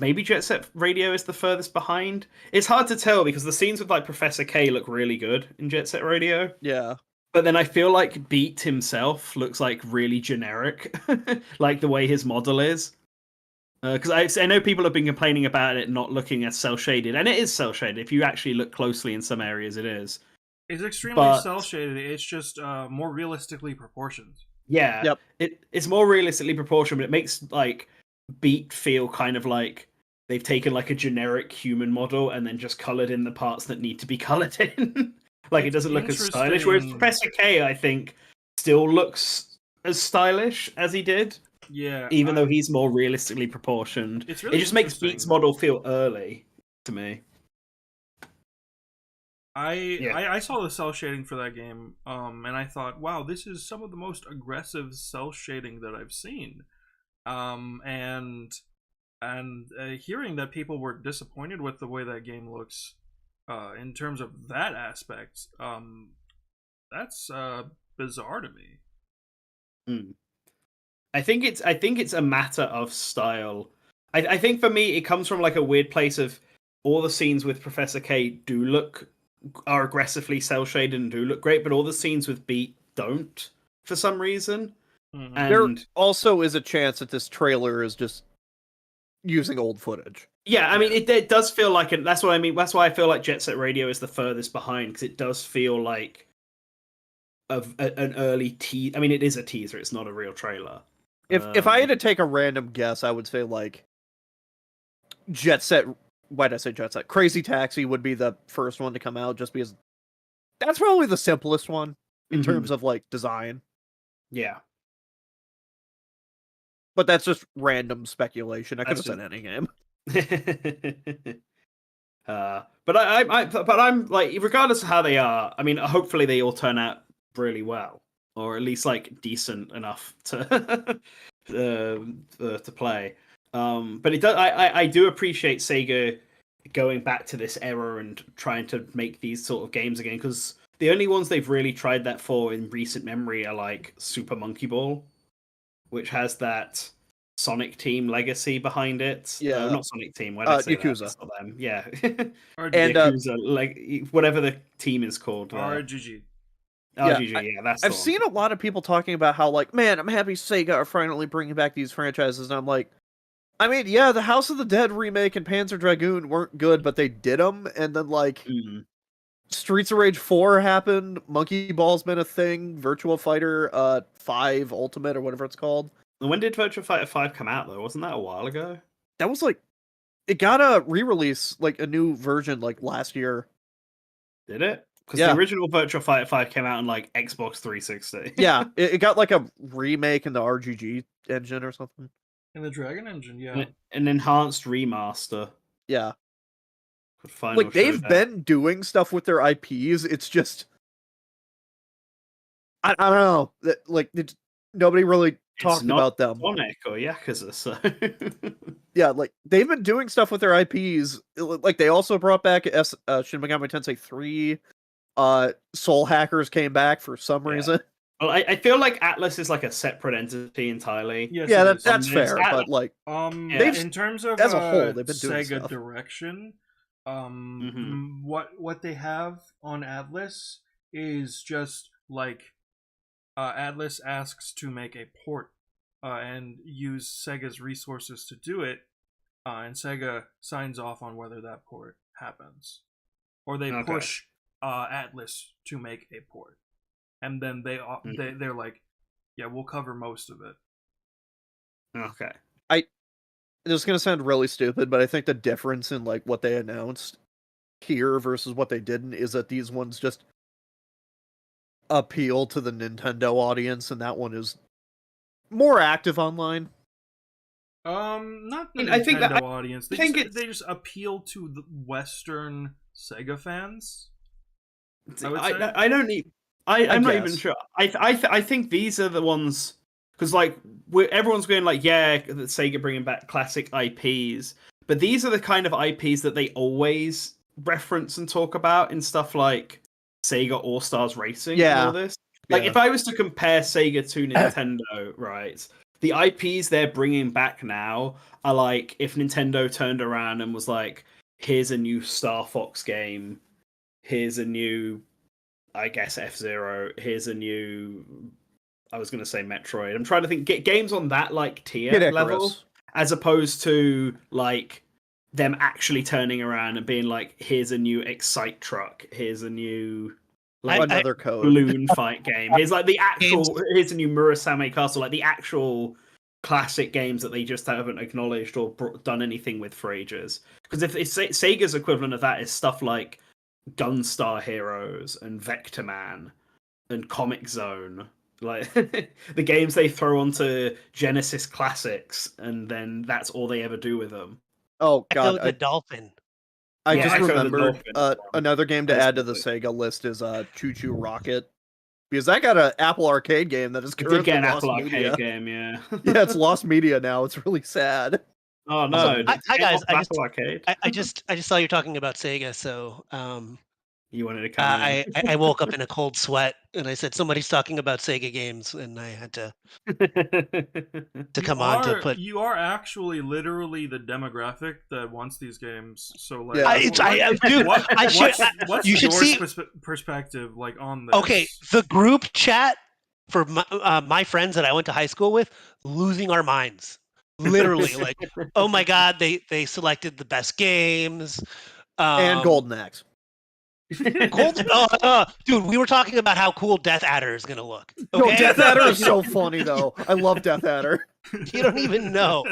maybe Jet Set Radio is the furthest behind. It's hard to tell because the scenes with like Professor K look really good in Jet Set Radio. Yeah. But then I feel like Beat himself looks like really generic, like the way his model is. Because I know people have been complaining about it not looking as cel shaded, and it is cel shaded. If you actually look closely in some areas, it is. It's extremely cel shaded. It's just more realistically proportioned. Yeah, yep. It's more realistically proportioned, but it makes like Beat feel kind of like they've taken like a generic human model and then just colored in the parts that need to be colored in. Like it doesn't look as stylish. Whereas Professor K, I think, still looks as stylish as he did. Yeah, even though he's more realistically proportioned. It's really it just makes Beat's model feel early to me. I saw the cel shading for that game, and I thought, wow, this is some of the most aggressive cel shading that I've seen. And hearing that people were disappointed with the way that game looks, in terms of that aspect, that's bizarre to me. Hmm. I think it's a matter of style. I think for me it comes from like a weird place of all the scenes with Professor K are aggressively cell shaded and do look great, but all the scenes with Beat don't for some reason. Mhm. There And also is a chance that this trailer is just using old footage. yeah, I mean it does feel like that's what I mean. That's why I feel like Jet Set Radio is the furthest behind, because it does feel like an early teaser. I mean, it is a teaser; it's not a real trailer. If I had to take a random guess, I would say like Jet Set. Why did I say Jet Set? Crazy Taxi would be the first one to come out, just because that's probably the simplest one in terms of like design. Yeah, But that's just random speculation. I could have That's said any game. but I'm like, regardless of how they are, I mean, hopefully they all turn out really well, or at least like decent enough to to play. But it does. I do appreciate Sega going back to this era and trying to make these sort of games again, because the only ones they've really tried that for in recent memory are like Super Monkey Ball, which has that Sonic Team legacy behind it. Yeah. Not Sonic Team. Why did I say Yakuza. that? It's not them. Yeah. And Yakuza, like whatever the team is called. RGG. RGG, yeah, that's the I've one. seen a lot of people talking about how like, man, I'm happy Sega are finally bringing back these franchises, and I'm like, I mean, yeah, the House of the Dead remake and Panzer Dragoon weren't good, but they did them, and then like Streets of Rage 4 happened, Monkey Ball's been a thing, Virtua Fighter 5 Ultimate or whatever it's called. When did Virtua Fighter 5 come out though? Wasn't that a while ago? That was like, it got a re-release, like a new version, like last year. Did it? Because Yeah. the original Virtua Fighter 5 came out on like Xbox 360. Yeah, it got like a remake in the RGG engine or something. In the Dragon Engine, yeah. An enhanced remaster. Yeah. Final Like, they've Showdown. been doing stuff with their IPs, it's just... I don't know. Like, nobody really talked about them. Sonic or Yakuza, so... Yeah, like, they've been doing stuff with their IPs. Like, they also brought back Shin Megami Tensei 3. Soul Hackers came back for some reason. Well, I feel like Atlas is like a separate entity entirely. Yes, Yeah, it is. that's fair, but like... in terms of as a whole, they've been doing Sega stuff. direction, what they have on Atlas is just like Atlas asks to make a port and use Sega's resources to do it, and Sega signs off on whether that port happens, or they push Atlas to make a port, and then they're like, yeah, we'll cover most of it. Okay. This is gonna sound really stupid, but I think the difference in like what they announced here versus what they didn't is that these ones just appeal to the Nintendo audience, and that one is more active online. Not the I think Nintendo audience. They they just appeal to the Western Sega fans. I don't need. I'm not even sure. I think these are the ones, because like everyone's going like, yeah, Sega bringing back classic IPs, but these are the kind of IPs that they always reference and talk about in stuff like Sega All Stars Racing and all this. Like, if I was to compare Sega to Nintendo, right, the IPs they're bringing back now are like if Nintendo turned around and was like, here's a new Star Fox game, here's a new, I guess, F-Zero, here's a new, I was going to say Metroid. I'm trying to think, get games on that like tier level, as opposed to like them actually turning around and being like, here's a new Excite Truck, here's a new like another code balloon fight game, here's like the actual, here's a new Murasame Castle, like the actual classic games that they just haven't acknowledged or done anything with for ages. Because if Sega's equivalent of that is stuff like Gunstar Heroes and Vector Man and Comic Zone, like the games they throw onto Genesis Classics, and then that's all they ever do with them. Oh god, Echo the Dolphin. I just Echo the remembered Dolphin. another game to add to the Sega list is Choo Choo Rocket, because that got an Apple Arcade game that is currently Get an lost Apple media. Arcade game, yeah. Yeah, it's lost media now. It's really sad. Oh no! Hi guys, Battle Arcade. I just saw you talking about Sega, so You wanted to come in. I woke up in a cold sweat and I said somebody's talking about Sega games, and I had to come on to put. You are actually literally the demographic that wants these games. So like, Yeah. Dude, what's you should your see. perspective like on this? Okay, the group chat for my friends that I went to high school with, losing our minds. Literally, like, oh my god, they selected the best games. And Golden Axe. Dude, we were talking about how cool Death Adder is gonna look. No, Okay? Death Adder is so funny though. I love Death Adder. You don't even know.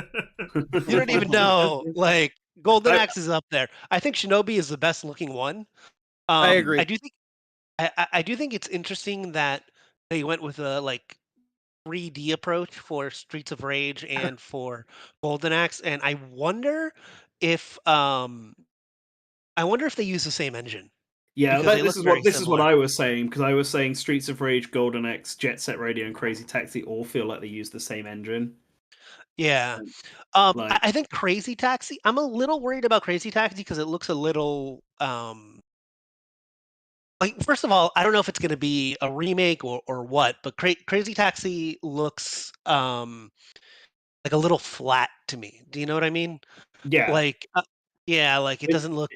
You don't even know. Like, Golden Axe is up there. I think Shinobi is the best looking one. I agree. I do think it's interesting that they went with a like 3D approach for Streets of Rage and for Golden Axe, and I wonder if they use the same engine. Yeah, Because they this look is very what similar. I was saying, because I was saying Streets of Rage, Golden Axe, Jet Set Radio, and Crazy Taxi all feel like they use the same engine. Yeah. Like- I think Crazy Taxi. I'm a little worried about Crazy Taxi because it looks a little like, first of all, I don't know if it's going to be a remake or what, but Crazy Taxi looks like a little flat to me. Do you know what I mean? Yeah, Like, like it doesn't look.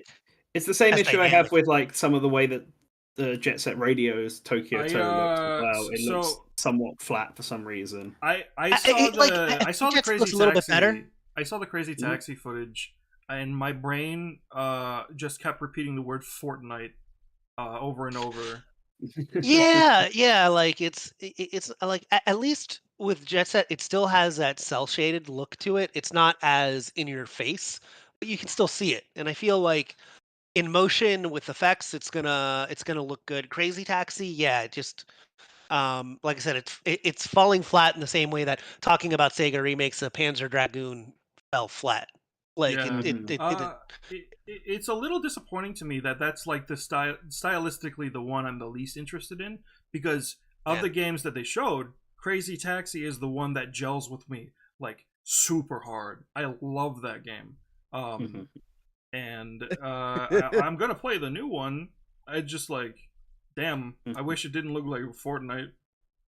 It's the same as issue I dynamic. have with like some of the way that the Jet Set Radio's Tokyo Toe looks as well. It looks somewhat flat for some reason. I saw the Crazy Taxi. A little bit better. I saw the Crazy Taxi footage, and my brain just kept repeating the word Fortnite over and over. Yeah, like it's like at least with Jet Set, it still has that cell shaded look to it. It's not as in your face, but you can still see it. And I feel like in motion with effects, it's gonna look good. Crazy Taxi, yeah, it just like I said, it's falling flat in the same way that talking about Sega remakes of Panzer Dragoon fell flat. Like it's a little disappointing to me that that's like the stylistically the one I'm the least interested in, because of the games that they showed, Crazy Taxi is the one that gels with me like super hard. I love that game. And I'm gonna play the new one. I just like, damn, I wish it didn't look like Fortnite.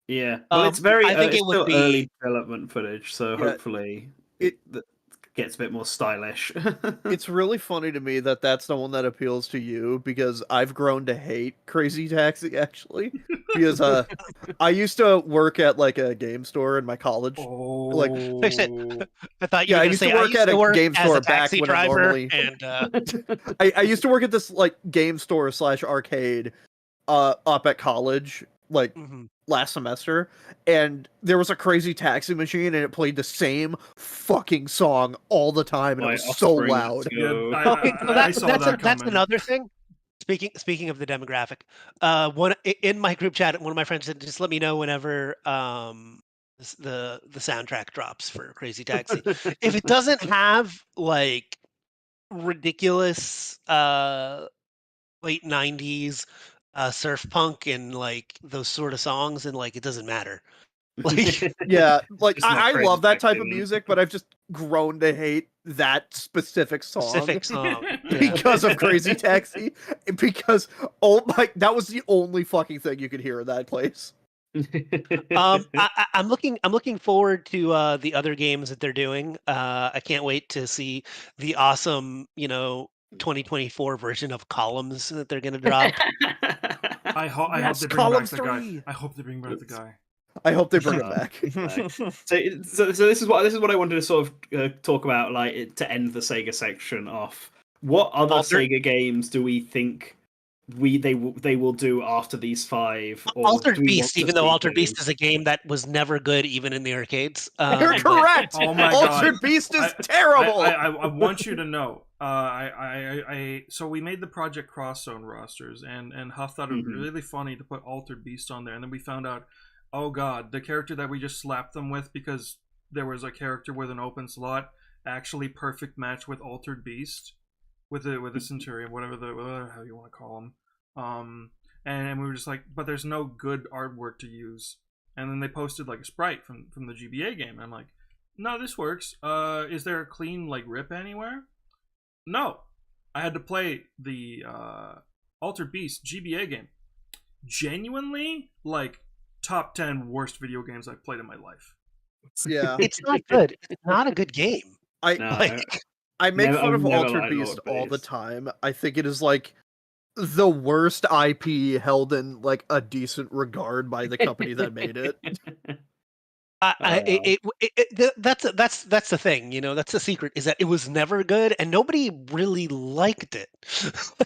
Yeah, well, it's very. I think it's it would still be early development footage, so hopefully it gets a bit more stylish. It's really funny to me that that's the one that appeals to you, because I've grown to hate Crazy Taxi actually, because I used to work at like a game store in my college. Like, I thought you were I used to work at a game store back when I normally. And I used to work at this like game store / arcade up at college, like last semester, and there was a Crazy Taxi machine, and it played the same fucking song all the time, and it was so loud. That's another thing. Speaking of the demographic, one in my group chat, one of my friends said, "Just let me know whenever the soundtrack drops for Crazy Taxi. If it doesn't have like ridiculous late '90s surf punk and like those sort of songs, and like it doesn't matter." Like, yeah, like I love that type of music, but I've just grown to hate that specific song because of Crazy Taxi, because that was the only fucking thing you could hear in that place. I'm looking forward to the other games that they're doing. I can't wait to see the awesome 2024 version of Columns that they're going to drop. I hope they bring back the guy. I hope they bring back the guy. I hope they bring it back. So this is what I wanted to sort of talk about, like to end the Sega section off. What other Sega games do we think they will do after these 5? Or Altered Beast, even though Altered Beast is a game that was never good, even in the arcades. You're correct. Oh my Altered God. Beast is terrible. I want you to know. So we made the Project Cross Zone rosters, and Huff thought it would be really funny to put Altered Beast on there, and then we found out, oh god, the character that we just slapped them with because there was a character with an open slot actually perfect match with Altered Beast, with the Centurion, whatever how you want to call him. And we were just like, but there's no good artwork to use. And then they posted like a sprite from the GBA game, and I'm like, no, this works. Is there a clean like rip anywhere? No, I had to play the Altered Beast GBA game. Genuinely, like top 10 worst video games I've played in my life. Yeah. It's not good. It's not a good game. No, Like, I make Never- fun I've of never Altered liked Beast Altered all the Beast. time. I think it is like the worst IP held in like a decent regard by the company that made it. that's the thing, you know. That's the secret, is that it was never good, and nobody really liked it.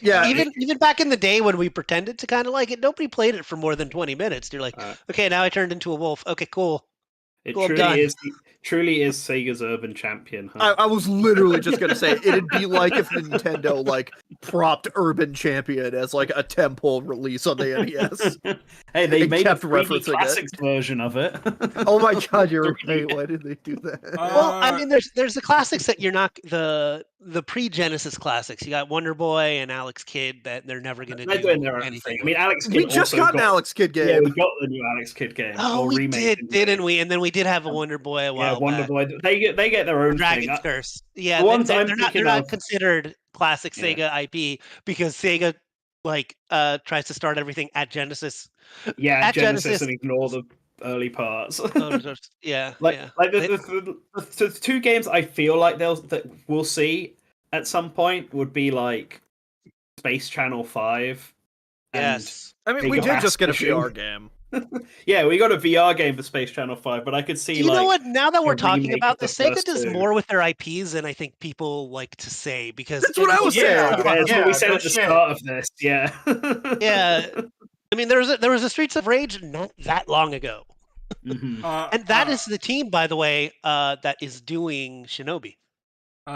Yeah, even back in the day when we pretended to kind of like it, nobody played it for more than 20 minutes. You're like, okay, now I turned into a wolf. Okay, cool. It Cool, I'm done. truly is Sega's urban champion. Huh? I was literally just gonna say it'd be like if Nintendo like propped Urban Champion as like a temple release on the NES. Hey, they It made a kept 3D referencing it. Classics version of it. Oh my god, you're 3D. right. Why did they do that? Well, I mean, there's the classics that you're not the pre-Genesis classics. You got Wonder Boy and Alex Kidd that they're never going to They're do doing their own anything. thing. I mean, Alex Kidd We just also got an Alex Kidd game. Yeah, we got the new Alex Kidd game. Oh, we remake, didn't we? And then we did have a Wonder Boy a while Yeah, Wonder back. Boy. They get their own Dragon's thing. Curse. Yeah, The ones they're I'm not thinking they're not of- considered classic Yeah. Sega IP because Sega like tries to start everything at Genesis. Yeah, At Genesis and ignore the early parts. Yeah, like yeah. the two games I feel like that we'll see at some point would be like Space Channel 5. Yes. I mean, Big we did ass just get a pushing. VR game. Yeah, we got a VR game for Space Channel 5, but I could see You know what? Now that we're a talking remake about of the this, Sega first does two. more with their IPs than I think people like to say because That's what I was saying. Yeah, that's what we said no at the shit. start of this. Yeah. Yeah. I mean, there was a Streets of Rage not that long ago, Mhm. and that is the team, by the way, that is doing Shinobi.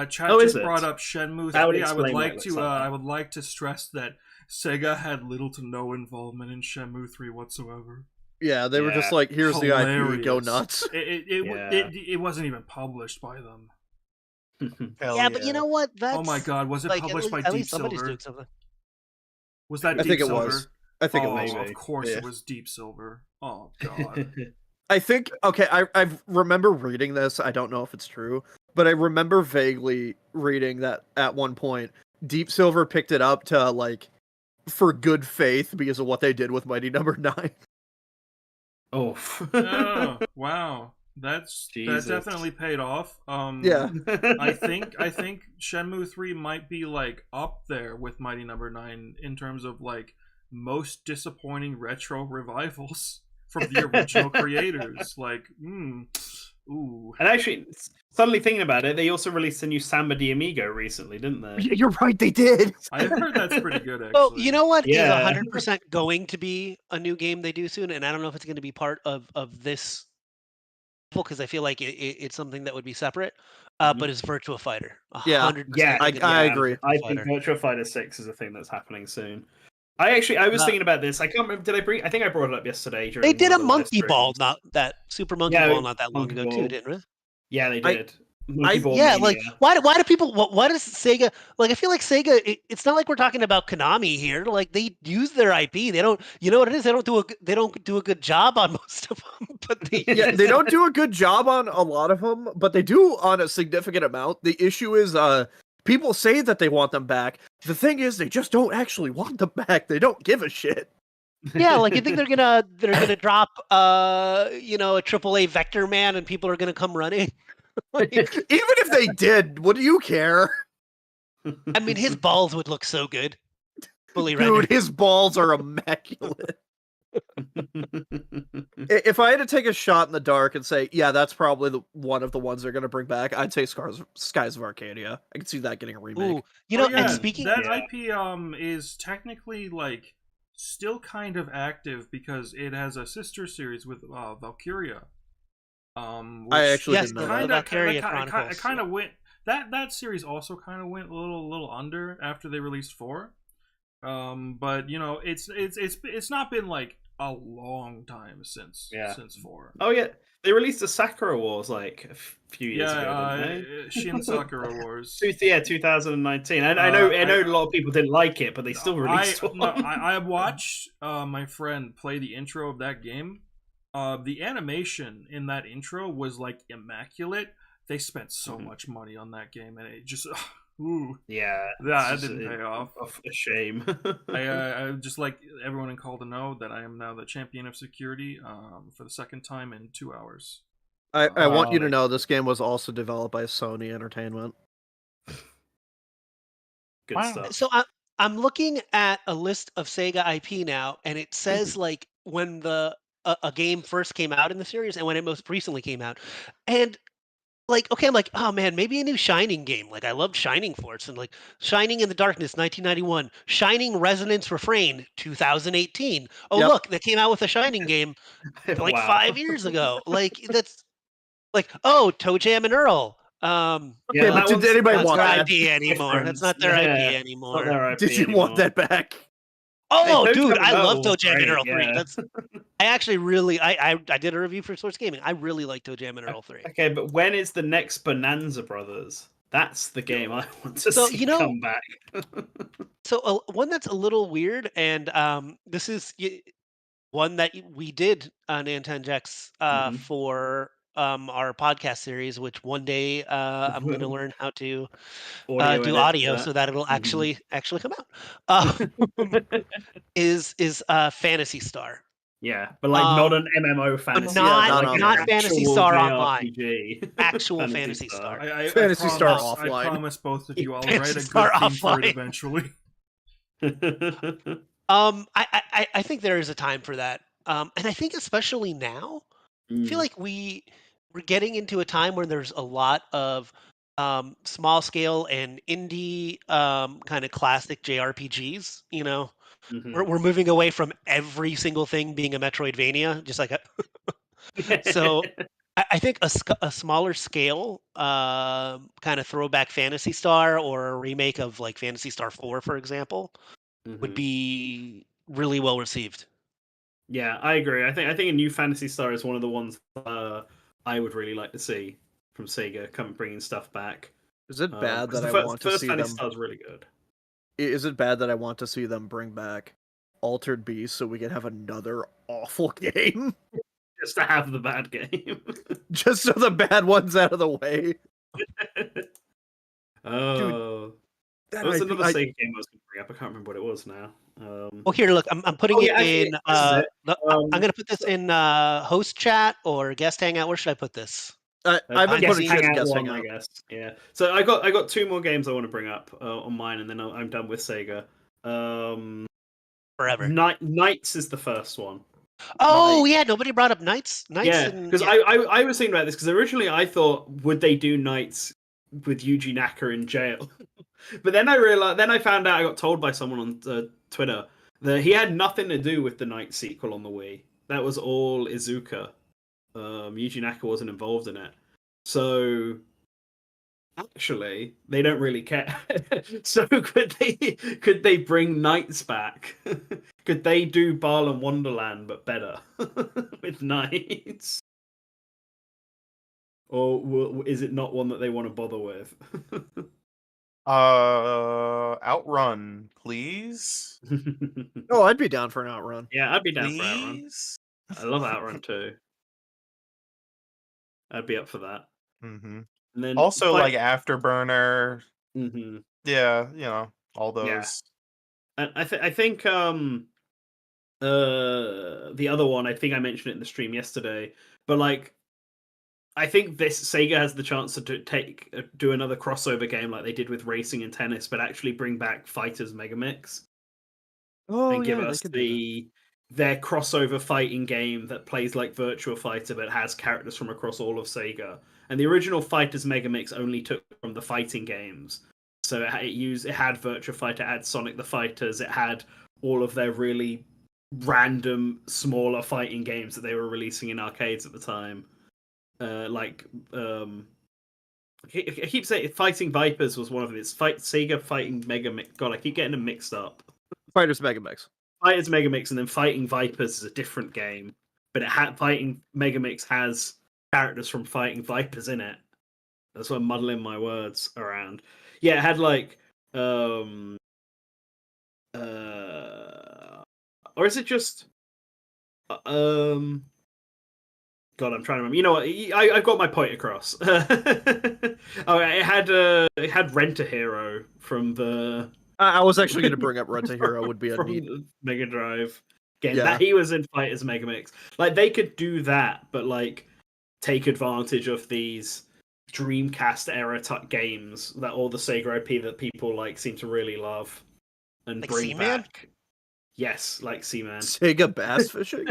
Chat Oh, just is it? brought up Shenmue 3. That would I would explain why it like looks to like that. I would like to stress that Sega had little to no involvement in Shenmue 3 whatsoever. Yeah, they were just Yeah. like, here's the IP, go Hilarious. nuts. It wasn't even published by them. Hell Yeah, but you know what? That's Oh my god, was it like, published by at Deep least somebody's Silver? doing something. Was that I Deep think it Silver? was. I think it Oh, was. of course Yeah. it was Deep Silver. Oh god. I think okay, I remember reading this. I don't know if it's true, but I remember vaguely reading that at one point Deep Silver picked it up to like for good faith because of what they did with Mighty Number 9. Oh. Oh, wow. That Jesus. definitely paid off. Yeah. I think Shenmue 3 might be like up there with Mighty Number 9 in terms of like most disappointing retro revivals from the original creators. Like, ooh. And actually, suddenly thinking about it, they also released a new Samba de Amigo recently, didn't they? You're right, they did. I heard that's pretty good, actually. Well, you know what is Yeah. 100% going to be a new game they do soon, and I don't know if it's going to be part of this because I feel like it's something that would be separate. But it's Virtua Fighter. 100%. Yeah, I agree. I think Virtua Fighter 6 is a thing that's happening soon. I was thinking about this. I can't remember. I think I brought it up yesterday. They did a one of the live Monkey Ball, streams. not that Super Monkey Yeah, Ball, not that long Monkey ago Ball. too, didn't we? Yeah, they did. Monkey Ball Yeah, Mania. like why do people? Why does Sega? Like, I feel like Sega. It's not like we're talking about Konami here. Like, they use their IP. They don't. You know what it is? They don't do a good job on most of them. But Yeah, they don't do a good job on a lot of them, but they do on a significant amount. The issue is, people say that they want them back. The thing is, they just don't actually want them back. They don't give a shit. Yeah, like you think they're gonna drop a AAA Vector Man and people are gonna come running. Like, Even if they did, what do you care? I mean, his balls would look so good, fully Dude, rendered. his balls are immaculate. If I had to take a shot in the dark and say, yeah, that's probably one of the ones they're going to bring back, I'd say Skies of Arcadia. I can see that getting a remake. Ooh, you know, Oh, yeah, and speaking, that Yeah. IP is technically like still kind of active because it has a sister series with Valkyria. I actually yes, didn't know the that. Valkyria It Chronicles. kind of went that series also kind of went a little under after they released 4. But you know, it's not been like a long time since 4. Oh yeah, they released the Sakura Wars like a few years ago, didn't they? Shin Sakura Wars. 2019. I know a lot of people didn't like it, but they still released one. I watched my friend play the intro of that game. The animation in that intro was like immaculate. They spent so much money on that game, and it just, ooh, Yeah, that didn't pay off. A shame. I just like everyone in call to know that I am now the champion of security for the second time in 2 hours. I want you to like- know this game was also developed by Sony Entertainment. Good Wow. stuff. So I'm looking at a list of Sega IP now, and it says like when a game first came out in the series and when it most recently came out, and like okay, I'm like, oh man, maybe a new Shining game. Like I loved Shining Force and like Shining in the Darkness 1991, Shining Resonance Refrain 2018. Oh Yep. look, they came out with a Shining game like Wow. 5 years ago. Like that's like, oh, Toe Jam and Earl. Yeah, but that did one's- anybody That's want their that? IP anymore. That's not their Yeah, IP it's anymore. not their IP Did you anymore. want that back? Oh, Toe dude, Jam I and love Earl Toe was Jam and great, Earl 3. yeah. That's I actually really I did a review for Source Gaming. I really like Toe Jam and Earl 3. Okay, but when is the next Bonanza Brothers? That's the game I want to So, see you know- come back. So one that's a little weird, and this is one that we did on Nintendex Mhm. for our podcast series, which one day I'm going to learn how to Audio do edit audio that. so that it'll Mhm. actually come out. Is Fantasy Star. Yeah, but like not Um, an MMO fantasy, not not like an not online. Phantasy actual Star Online. JRPG. Actual Fantasy Star. I Fantasy Star promise, I offline. promise both of you I'll Fantasy write a Star good theme for it offline. eventually. I think there is a time for that. And I think especially now, I feel like we're getting into a time where there's a lot of small scale and indie kind of classic JRPGs. You know, Mhm. we're moving away from every single thing being a Metroidvania, just like so. I think a smaller scale kind of throwback Fantasy Star or a remake of like Fantasy Star 4, for example, would Mhm. be really well received. Yeah, I agree. I think a new Fantasy Star is one of the ones I would really like to see from Sega come bringing stuff back. Is it bad 'Cause that the I want to first see Fantasy them? Star is really good. Is it bad that I want to see them bring back Altered Beast so we can have another awful game? Just to have the bad game. Just so the bad one's out of the way. Oh, That there was I- another I- Sega game I was going to bring up. I can't remember what it was now. Well, here, look, I'm putting Oh, it yeah, actually, in. this is it. I'm going to put this in host chat or guest hangout. Where should I put this? I've been behind the putting scenes shit in Hangout guest one, I hangout. guess. Yeah. So I got two more games I want to bring up on mine, and then I'm done with Sega. Forever. Knights is the first one. Oh yeah, nobody brought up Knights. Yeah, And because I was thinking about this because originally I thought would they do Knights with Yuji Naka in jail, but then I realized, then I found out, I got told by someone on Twitter that he had nothing to do with the Knights sequel on the Wii. That was all Izuka. Yuji Naka wasn't involved in it, so actually they don't really care. So could they bring Knights back? Could they do Balan Wonderland but better with Knights? Or is it not one that they want to bother with? Outrun, please. Oh, I'd be down for an outrun. Yeah, I'd be down for Outrun. Please. I love Outrun too. I'd be up for that. Mm-hmm. And then Also, like Afterburner. hmm Yeah, all Yeah. those. And I think the other one, I think I mentioned it in the stream yesterday, but like I think this Sega has the chance to do another crossover game like they did with racing and tennis, but actually bring back Fighters Megamix Oh and give yeah, they us could do their crossover fighting game that plays like Virtua Fighter but has characters from across all of Sega. And the original Fighters Megamix only took from the fighting games, so it had Virtua Fighter, it had Sonic the Fighters, it had all of their really random smaller fighting games that they were releasing in arcades at the time. I keep saying Fighting Vipers was one of them. It's Sega Fighting Megamix. God, I keep getting them mixed up. Fighters Megamix. Fighters Megamix, and then Fighting Vipers is a different game, but Fighting Megamix has characters from Fighting Vipers in it. That's why I'm muddling my words around. Yeah, it had like or is it just God, I'm trying to remember. You know what? I've got my point across. Oh, it had Rent a Hero from the I was actually going to bring up Rent a Hero would be a from neat. the Mega Drive game Yeah. that he was in Fighters Megamix. Like they could do that, but like take advantage of these Dreamcast era type games that all the Sega IP that people like seem to really love and Like bring Seaman? back. Yes, like Seaman. Sega Bass Fishing?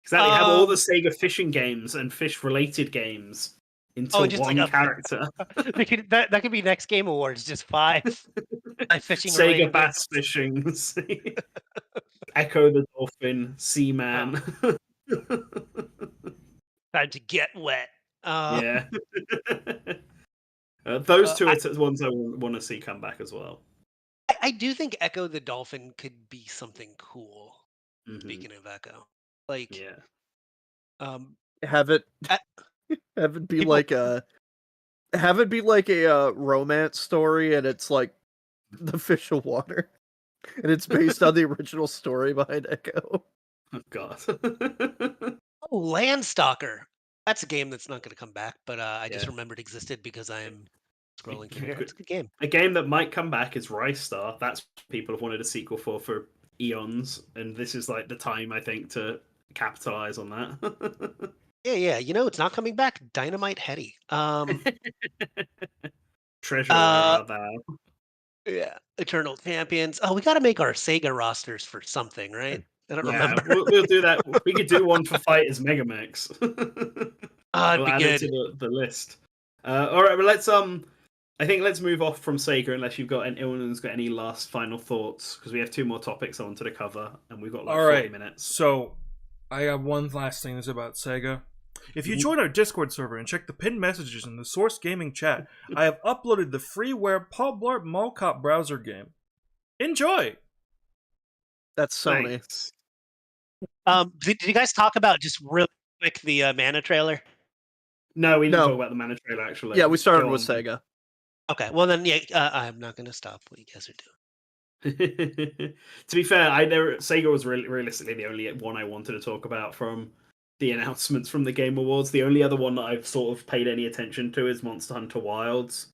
Exactly. Have all the Sega fishing games and fish-related games into just one like character. that could be next Game Awards. Just 5 fishing Sega related Bass games. Fishing, Echo the Dolphin, Seaman. Time to get wet. Yeah. Those two I- are the ones I want to see come back as well. I do think Echo the Dolphin could be something cool. Mhm. Speaking of Echo, like Yeah. Have it Uh, have it be people- like a romance story, and it's like the fish of water, and it's based on the original story behind Echo. Oh God. oh, Landstalker. That's a game that's not going to come back, but I just Yeah. remembered existed because I am scrolling through here. It's a good game. A game that might come back is Rise Star. That's what people have wanted a sequel for eons, and this is like the time I think to capitalize on that. Yeah. You know, it's not coming back. Dynamite Heady. Treasure, where Uh, art thou? yeah. Eternal Champions. Oh, we got to make our Sega rosters for something, right? I don't Yeah, remember. we'll do that. We could do one for Fighters Megamix. Oh, it'd We'll be add good. it to the list. All right, but let's move off from Sega unless anyone's got any last final thoughts, because we have 2 more topics I wanted to cover and we've got like 40 minutes. So I have one last thing that's about Sega. If you join our Discord server and check the pinned messages in the Source Gaming chat, I have uploaded the freeware Paul Blart Mall Cop browser game. Enjoy! That's Sony. Thanks. Did you guys talk about just real quick the Mana trailer? No, we didn't No. talk about the Mana trailer actually. Yeah, we started Go with on. Sega. Okay, well then, yeah, I'm not going to stop what you guys are doing. To be fair, Sega was realistically the only one I wanted to talk about from the announcements from the Game Awards. The only other one that I've sort of paid any attention to is Monster Hunter Wilds,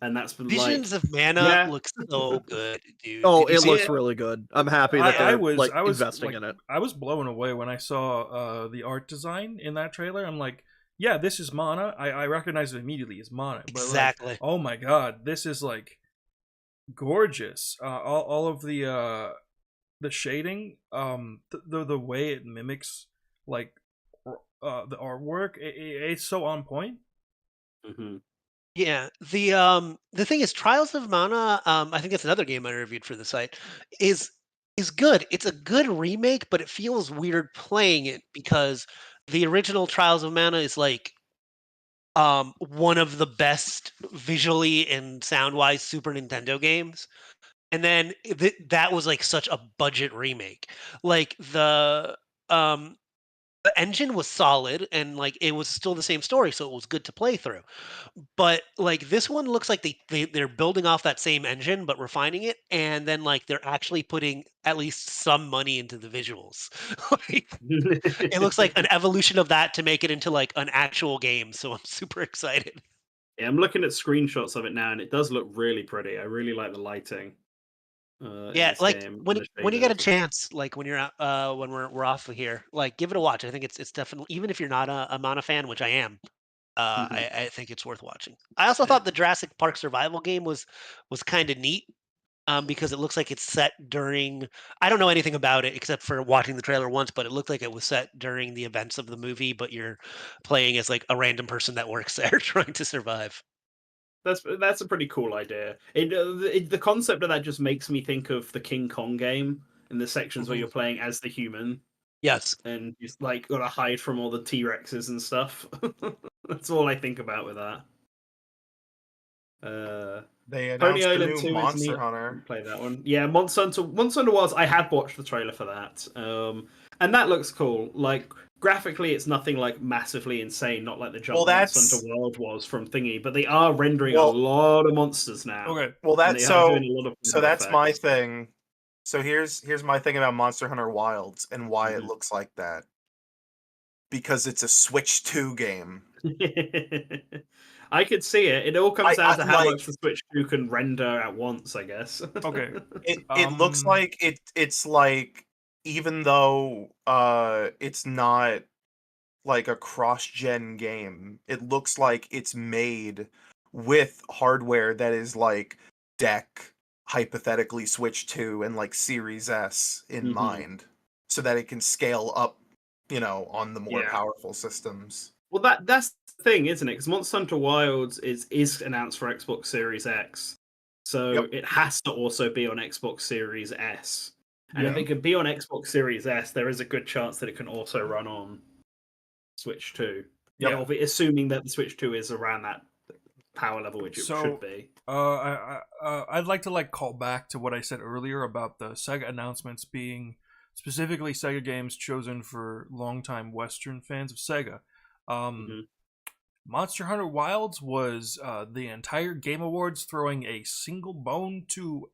and that's been Visions like, of Mana yeah. looks so good, dude. Oh, Did you it see looks really good. I'm happy that I they're was investing like, in it. I was blown away when I saw the art design in that trailer. I'm like, yeah, this is Mana. I recognize it immediately as Mana. But Exactly. like, oh my god, this is like gorgeous. All of the shading, the way it mimics like the artwork, it's so on point. Mhm. Yeah, the thing is, Trials of Mana, I think it's another game I reviewed for the site, is good. It's a good remake, but it feels weird playing it because the original Trials of Mana is like one of the best visually and sound wise Super Nintendo games. And then that was like such a budget remake. Like the engine was solid and like it was still the same story, so it was good to play through. But like this one looks like they're building off that same engine but refining it, and then like they're actually putting at least some money into the visuals. Like, it looks like an evolution of that to make it into like an actual game, so I'm super excited. Yeah, I'm looking at screenshots of it now, and it does look really pretty. I really like the lighting. In Yeah, this like game, when and the you get a shaders. chance, like when you're out, when we're off of here, like give it a watch. I think it's definitely, even if you're not a Mana fan, which I am, Mhm. I think it's worth watching. I also thought the Jurassic Park survival game was kind of neat, because it looks like it's set during. I don't know anything about it except for watching the trailer once, but it looked like it was set during the events of the movie. But you're playing as like a random person that works there trying to survive. That's a pretty cool idea. The concept of that just makes me think of the King Kong game in the sections where Mhm. you're playing as the human Yes. and you like gotta hide from all the T-Rexes and stuff. That's all I think about with that. They Pony announced the Island new 2 is Monster neat. Hunter. Play that one. Yeah, Monster Hunter Wilds. I have watched the trailer for that, and that looks cool. Like graphically, it's nothing like massively insane, not like the jump Well, Monster that's Hunter World was from Thingy. But they are rendering a well, lot of monsters now. Okay, well. and That's they are doing a lot of so. weird That's my effects. thing. So here's my thing about Monster Hunter Wilds and why it Mhm. looks like that. because it's a Switch 2 game. I could see it. It all comes down to how like much the Switch 2 can render at once, I guess. Okay. it looks like it's like, even though it's not like a cross-gen game, it looks like it's made with hardware that is like deck, hypothetically Switch 2 and like Series S in mind, so that it can scale up, on the more powerful systems. Well, that's the thing, isn't it? Because Monster Hunter Wilds is announced for Xbox Series X, so it has to also be on Xbox Series S. And if it can be on Xbox Series S, there is a good chance that it can also run on Switch 2. Yeah, assuming that the Switch 2 is around that power level, which it should be. I'd like to call back to what I said earlier about the Sega announcements being specifically Sega games chosen for longtime Western fans of Sega. Monster Hunter Wilds was the entire Game Awards throwing a single bone to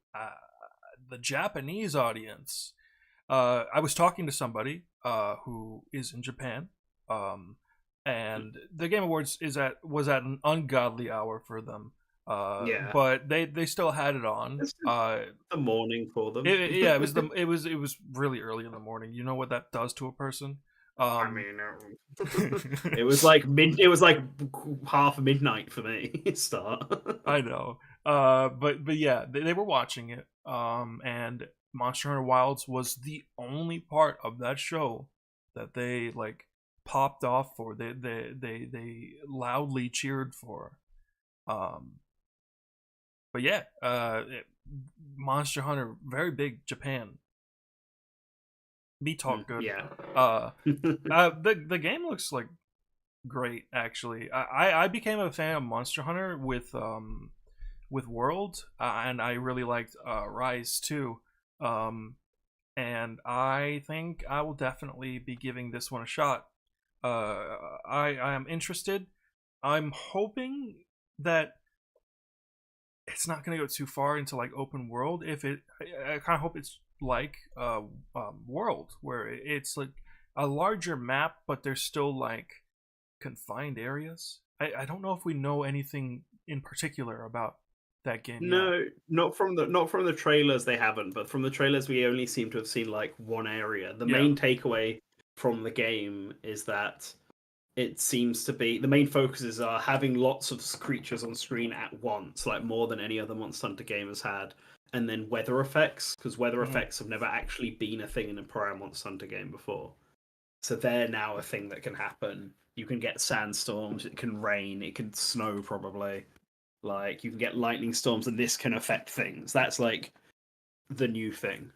the Japanese audience. I was talking to somebody who is in Japan, and the Game Awards was at an ungodly hour for them. But they still had it on. The morning for them. It was really early in the morning. You know what that does to a person. I mean, it was like half midnight for me. Start. I know, but yeah, they were watching it. And Monster Hunter Wilds was the only part of that show that they popped off for. They loudly cheered for. But yeah, Monster Hunter, very big Japan. Be talk good. Yeah. The game looks great, actually. I became a fan of Monster Hunter with World, and I really liked Rise too. And I think I will definitely be giving this one a shot. I am interested. I'm hoping that it's not going to go too far into open world. I kind of hope it's like World, where it's a larger map, but there's still confined areas. I don't know if we know anything in particular about that game. No, not from the trailers. They haven't, but from the trailers we only seem to have seen one area. The main takeaway from the game is that it seems to be the main focuses are having lots of creatures on screen at once, more than any other Monster Hunter game has had, and then weather effects, because weather effects have never actually been a thing in a prior Monster Hunter game before. So they're now a thing that can happen. You can get sandstorms, it can rain, it can snow probably. You can get lightning storms, and this can affect things. That's the new thing.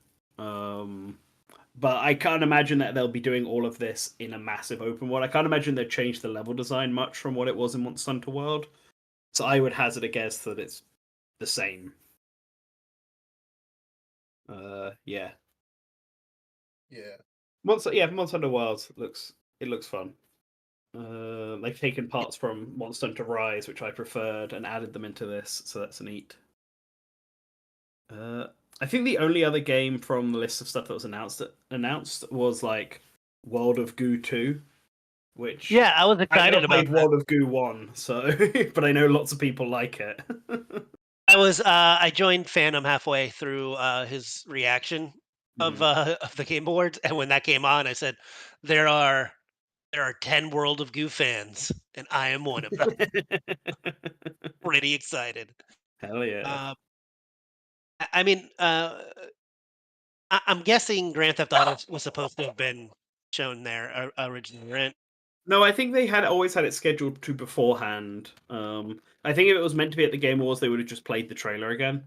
But I can't imagine that they'll be doing all of this in a massive open world. I can't imagine they've changed the level design much from what it was in Monster Hunter World. So I would hazard a guess that it's the same. Yeah. Monster Hunter World looks fun. They've taken parts from Monster Hunter Rise, which I preferred, and added them into this, so that's neat. I think the only other game from the list of stuff that was announced was World of Goo 2, which I was excited about. World of Goo 1, so but I know lots of people like it. I joined Phantom halfway through his reaction of the Game Awards, and when that came on, I said, there are 10 World of Goo fans, and I am one of them. Pretty excited. Hell yeah. I mean, I'm guessing Grand Theft Auto was supposed to have been shown there originally, right? No, I think they had always had it scheduled to beforehand. I think if it was meant to be at the Game Awards, they would have just played the trailer again.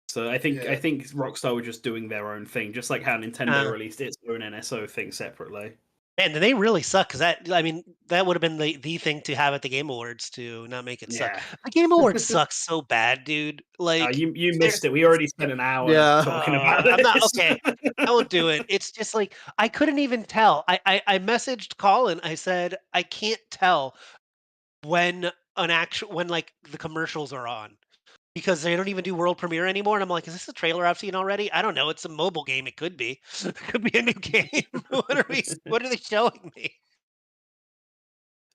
So I think Rockstar were just doing their own thing, just like how Nintendo released its own NSO thing separately. And they really suck, because that would have been the thing to have at the Game Awards to not make it suck. The Game Awards sucks so bad, dude. You missed it. We already spent an hour talking about this. I'm not okay. I won't do it. It's just I couldn't even tell. I messaged Colin. I said I can't tell when the commercials are on, because they don't even do world premiere anymore. And I'm like, is this a trailer I've seen already? I don't know. It's a mobile game. It could be. It could be a new game. What are they showing me?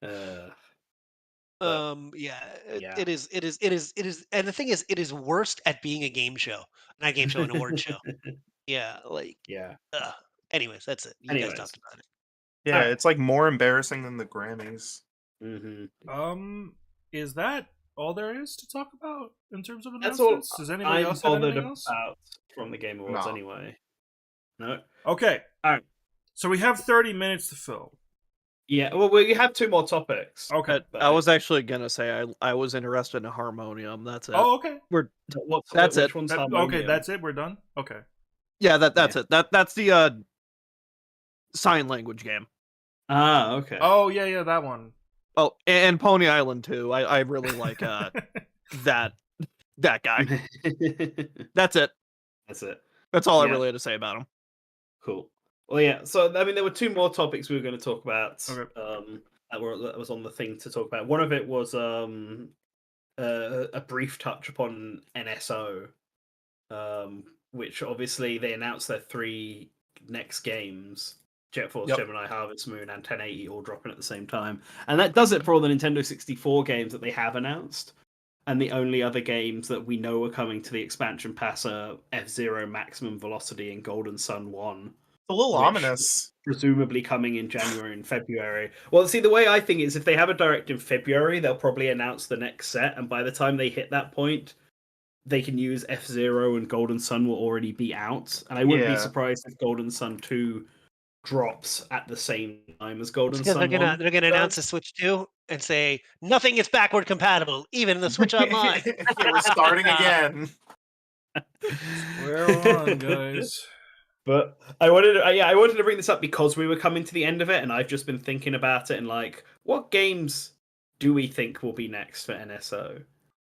Yeah, yeah. it is, and the thing is, it is worst at being a game show, not a game show, an award show. Yeah, like, Yeah. anyways, that's it. You guys Anyways. talked about it. Yeah, Alright. it's like more embarrassing than the Grammys. Mm-hmm. Is that all there is to talk about in terms of That's all announcements? Does anybody I'm else have bothered anything else? about from the Game Awards No. anyway. No. Okay. Alright. So we have 30 minutes to fill. Yeah, well, we have 2 more topics. Okay. I was actually gonna say I was interested in Harmonium. That's it. Oh, okay. That's which it. one's Okay, Harmonium? that's it. We're done. Okay. Yeah, that's it. That's the sign language game. Ah, okay. Oh, yeah, that one. Oh, and Pony Island too. I really like that guy. That's it. That's it. That's all I Yeah. really had to say about him. Cool. Well, yeah. So, I mean, there were 2 more topics we were going to talk about. Okay. That was on the thing to talk about. One of it was a brief touch upon NSO, which obviously they announced their 3 next games: Jet Force, Yep. Gemini, Harvest Moon, and 1080 all dropping at the same time, and that does it for all the Nintendo 64 games that they have announced. And the only other games that we know are coming to the expansion pass are F-Zero, Maximum Velocity, and Golden Sun 1. It's a little Which- ominous. Presumably coming in January and February. Well, see, the way I think is if they have a direct in February, they'll probably announce the next set, and by the time they hit that point, they can use F-Zero and Golden Sun will already be out. And I wouldn't be Yeah. surprised if Golden Sun 2 drops at the same time as Golden Because Sun 1. they're gonna announce a Switch 2 and say nothing is backward compatible, even the Switch Online. Yeah, we're starting again. We're on, guys. But I wanted to bring this up because we were coming to the end of it, and I've just been thinking about it and like, what games do we think will be next for NSO?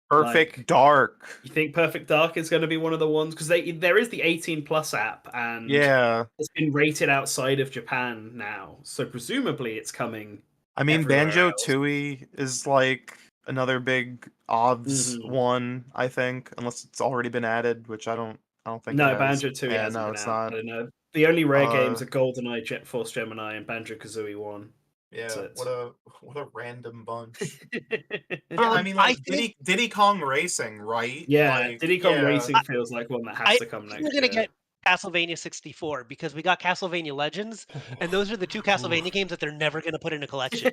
Perfect Dark. You think Perfect Dark is going to be one of the ones? Because there is the 18+ app, and Yeah. it's been rated outside of Japan now, so presumably it's coming. I mean, everywhere Banjo else. Tooie is like another big odds Mhm. one, I think, unless it's already been added, which I don't think. No, it has. Banjo Tooie Yeah, hasn't no, been it's out. I not. don't know. The only rare games Uh, are GoldenEye, Jet Force Gemini, and Banjo Kazooie 1. Yeah, That's it. what a random bunch. Yeah, I mean, like I think- Diddy Kong Racing, right? yeah, Like, Diddy Kong yeah. Racing feels like one that has to come next We're gonna year. get Castlevania 64 because we got Castlevania Legends, and those are the 2 Castlevania games that they're never gonna put in a collection.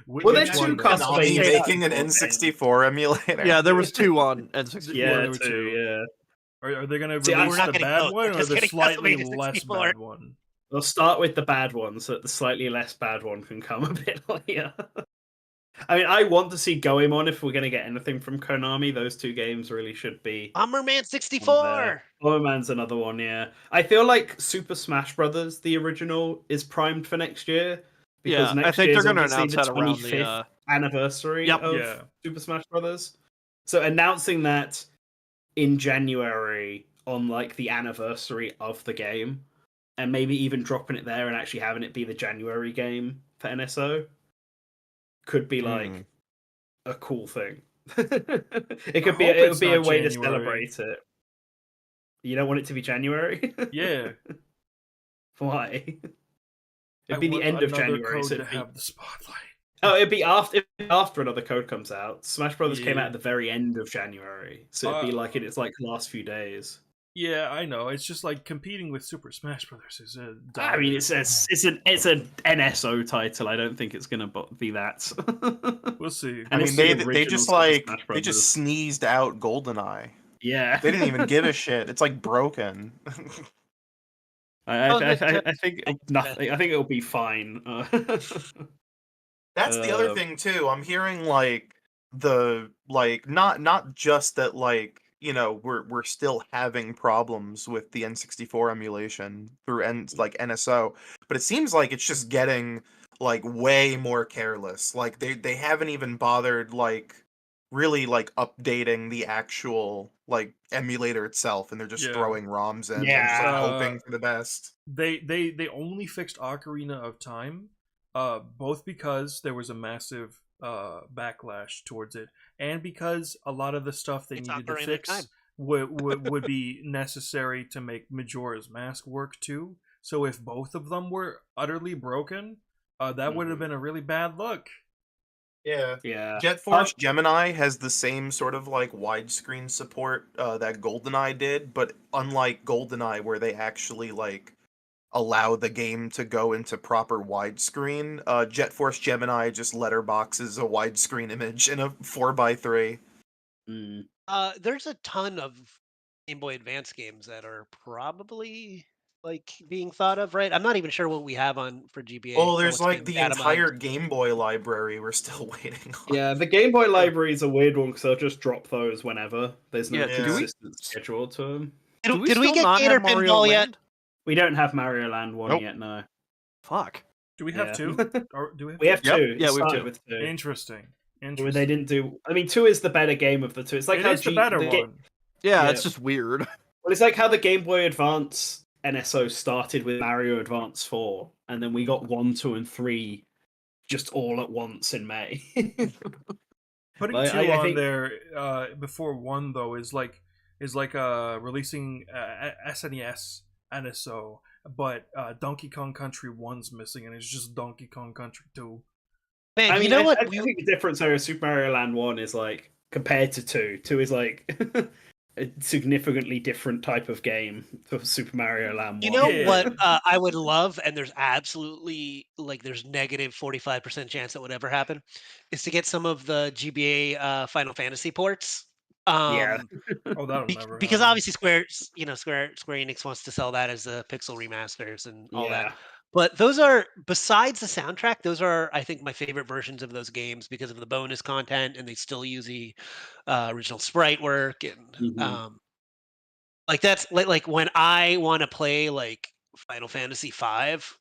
Well, Which there's one, 2 though? Castlevania Konami making an games. N64 emulator. Yeah, there was 2 on N64. Yeah, there were 2, 2. yeah. Are they going to See, release we're not the getting bad both. one We're or just the getting slightly Castlevania less 64. bad one? We'll start with the bad one, so that the slightly less bad one can come a bit later. I mean, I want to see Goemon if we're going to get anything from Konami. Those 2 games really should be. Bomberman 64. Bomberman's another one, yeah. I feel like Super Smash Brothers, the original, is primed for next year. Because Yeah, next I think year's they're going to obviously announce the that around 25th the. anniversary Yep. of Yeah. Super Smash Brothers. So announcing that in January on like the anniversary of the game, and maybe even dropping it there and actually having it be the January game for NSO, could be like a cool thing. It could be hope it would it's be a not way to January. celebrate it. You don't want it to be January? Yeah. Why? I It'd be the want end of another January. code So to it'd be... have the spotlight. Oh, it'd be after another code comes out. Smash Brothers came out Yeah. at the very end of January, so it'd be like in its like last few days. Yeah, I know. It's just like competing with Super Smash Brothers is a. I mean, it's an NSO title. I don't think it's gonna be that. We'll see. And I it's mean, the they original just Super like Smash they Brothers. just sneezed out GoldenEye. Yeah. They didn't even give a shit. It's like broken. I think nothing. I think it'll be fine. That's the other thing too. I'm hearing like not just that like we're still having problems with the N64 emulation through NSO, but it seems like it's just getting like way more careless. Like they haven't even bothered like really like updating the actual like emulator itself, and they're just Yeah. throwing ROMs in and just Yeah. like, hoping for the best. They only fixed Ocarina of Time, both because there was a massive backlash towards it, and because a lot of the stuff they It's needed to Ocarina of fix Time. would be necessary to make Majora's Mask work too. So if both of them were utterly broken, that would have been a really bad look. Yeah. Yeah. Jet Force Gemini has the same sort of like widescreen support that GoldenEye did, but unlike GoldenEye, where they actually like allow the game to go into proper widescreen, Jet Force Gemini just letterboxes a widescreen image in a 4:3. Mm. There's a ton of Game Boy Advance games that are probably like being thought of, right? I'm not even sure what we have on for GBA. Oh, or there's what's like been the atomized. entire Game Boy library we're still waiting on. Yeah, the Game Boy library is a weird one because they'll just drop those whenever. There's no Yeah, do we- consistent schedule to them. Do we Did we still get not Gator have Mario Pinball yet? Land? We don't have Mario Land 1 Nope. yet, no. Fuck. Do we have Yeah. two? Or do we have We have Yep. two. Yeah, It we have started two. with two. Interesting. They Interesting. didn't do. I mean, 2 is the better game of the two. It's like It how is the better one. Yeah, Yeah. it's just weird. Well, it's like how the Game Boy Advance NSO started with Mario Advance 4, and then we got 1, 2, and 3 just all at once in May. Putting Like, two I on think- there before one though is like releasing SNES NSO, but Donkey Kong Country 1's missing, and it's just Donkey Kong Country 2. Man, I mean, you know what? I think the difference over Super Mario Land 1 is like compared to 2. 2 is like a significantly different type of game for Super Mario Land 1. You know Yeah. what I would love, and there's absolutely like there's negative 45% chance that would ever happen, is to get some of the GBA Final Fantasy ports. Yeah. Oh, that'll never Because happen. obviously Square Enix wants to sell that as the pixel remasters and all Yeah. that. But those are, besides the soundtrack, those are I think my favorite versions of those games because of the bonus content, and they still use the original sprite work and Mhm. like that's like when I want to play like Final Fantasy 5,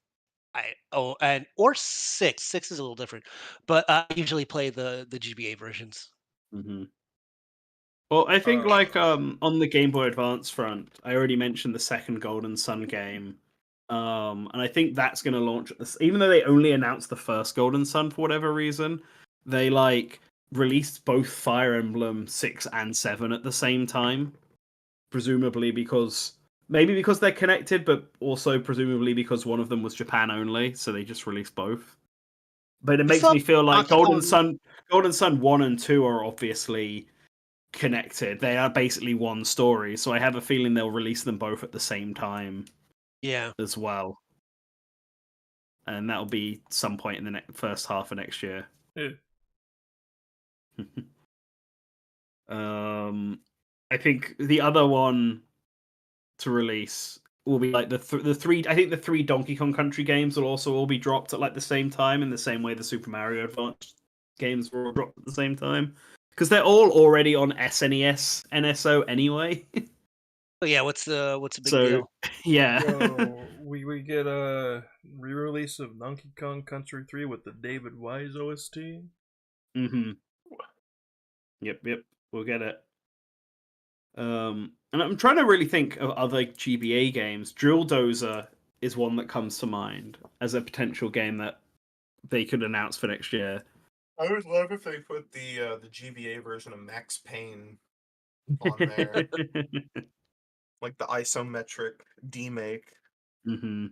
or 6. 6 is a little different, but I usually play the GBA versions. Mhm. Well, I think like Uh, on the Game Boy Advance front, I already mentioned the second Golden Sun game. And I think that's going to launch at this. Even though they only announced the first Golden Sun for whatever reason, they like released both Fire Emblem 6 and 7 at the same time. Presumably because they're connected, but also presumably because one of them was Japan only, so they just released both. But it I makes thought me feel like Donkey Kong- Golden Sun 1 and 2 are obviously connected. They are basically one story, so I have a feeling they'll release them both at the same time Yeah. as well. And that'll be some point in the first half of next year. yeah. I think the other one to release will be like the three. I think the 3 Donkey Kong Country games will also all be dropped at like the same time, in the same way the Super Mario Advance games were all dropped at the same time, because they're all already on SNES NSO anyway. Oh yeah, what's the big So deal? yeah, So we get a re-release of Donkey Kong Country 3 with the David Wise OST. mm-hmm. Yep, we'll get it. And I'm trying to really think of other GBA games. Drill Dozer is one that comes to mind as a potential game that they could announce for next year. I would love if they put the GBA version of Max Payne on there, like the isometric demake. Mm-hmm.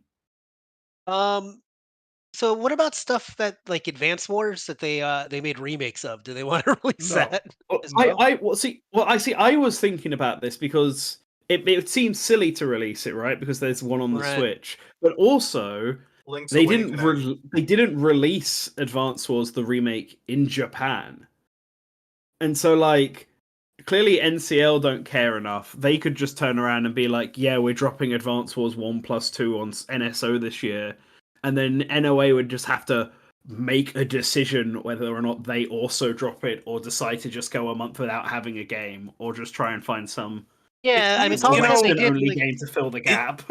So what about stuff that like Advance Wars that they made remakes of? Do they want to release No. that? Well, as well? I was thinking about this because it seems silly to release it, right? Because there's one on the Right. Switch, but also Link's they Awakening. didn't release Advance Wars the remake in Japan, and so like clearly NCL don't care enough. They could just turn around and be like, "Yeah, we're dropping Advance Wars 1+2 on NSO this year," and then NOA would just have to make a decision whether or not they also drop it, or decide to just go a month without having a game, or just try and find some Yeah, I mean, It's also- they did only like, game to fill the gap.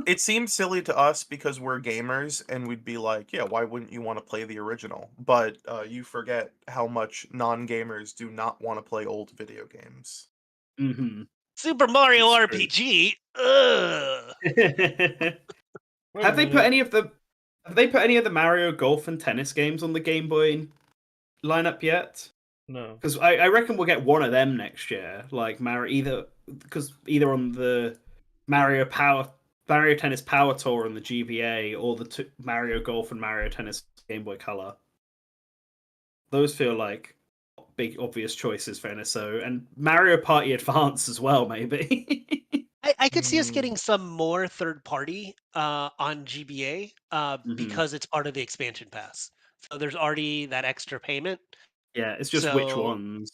It seems silly to us because we're gamers and we'd be like, yeah, why wouldn't you want to play the original? But you forget how much non-gamers do not want to play old video games. Mm-hmm. Super Mario It's true. RPG. Ugh. Wait Have a they put minute. any of the Mario Golf and tennis games on the Game Boy lineup yet? No. Because I reckon we'll get one of them next year. Like either on the Mario Tennis Power Tour on the GBA, or the Mario Golf and Mario Tennis Game Boy Color. Those feel like big obvious choices for NSO, and Mario Party Advance as well, maybe. I could see us Mm. getting some more third party on GBA because it's part of the expansion pass. So there's already that extra payment. Yeah, it's just which So ones.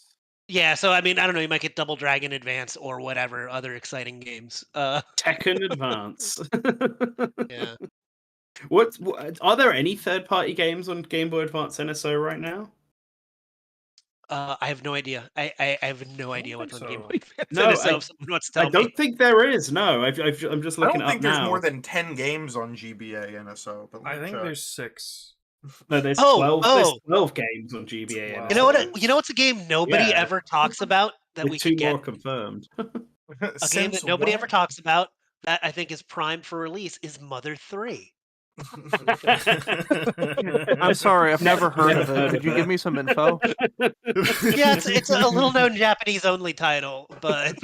yeah, so I mean, I don't know, you might get Double Dragon Advance or whatever other exciting games. Tekken Advance. Yeah. What are there any third-party games on Game Boy Advance NSO right now? I have no idea. I have no I idea don't what's think on Game so. Boy Advance. No, So if someone wants to I tell don't me. think there is. No, I'm just I looking don't it think up there's now. more than 10 games on GBA NSO. But let I me think check. there's 6. No, there's Oh, 12. oh. There's 12 games on GBA Wow. You know what? NSO. You know what's a game nobody Yeah. ever talks about that With we 2 could get? more confirmed. A game Since that nobody ever when? talks about that I think is primed for release is Mother 3. I'm sorry, I've never heard Never of heard it. of Could you give that. me some info? Yeah, it's a little known Japanese only title, but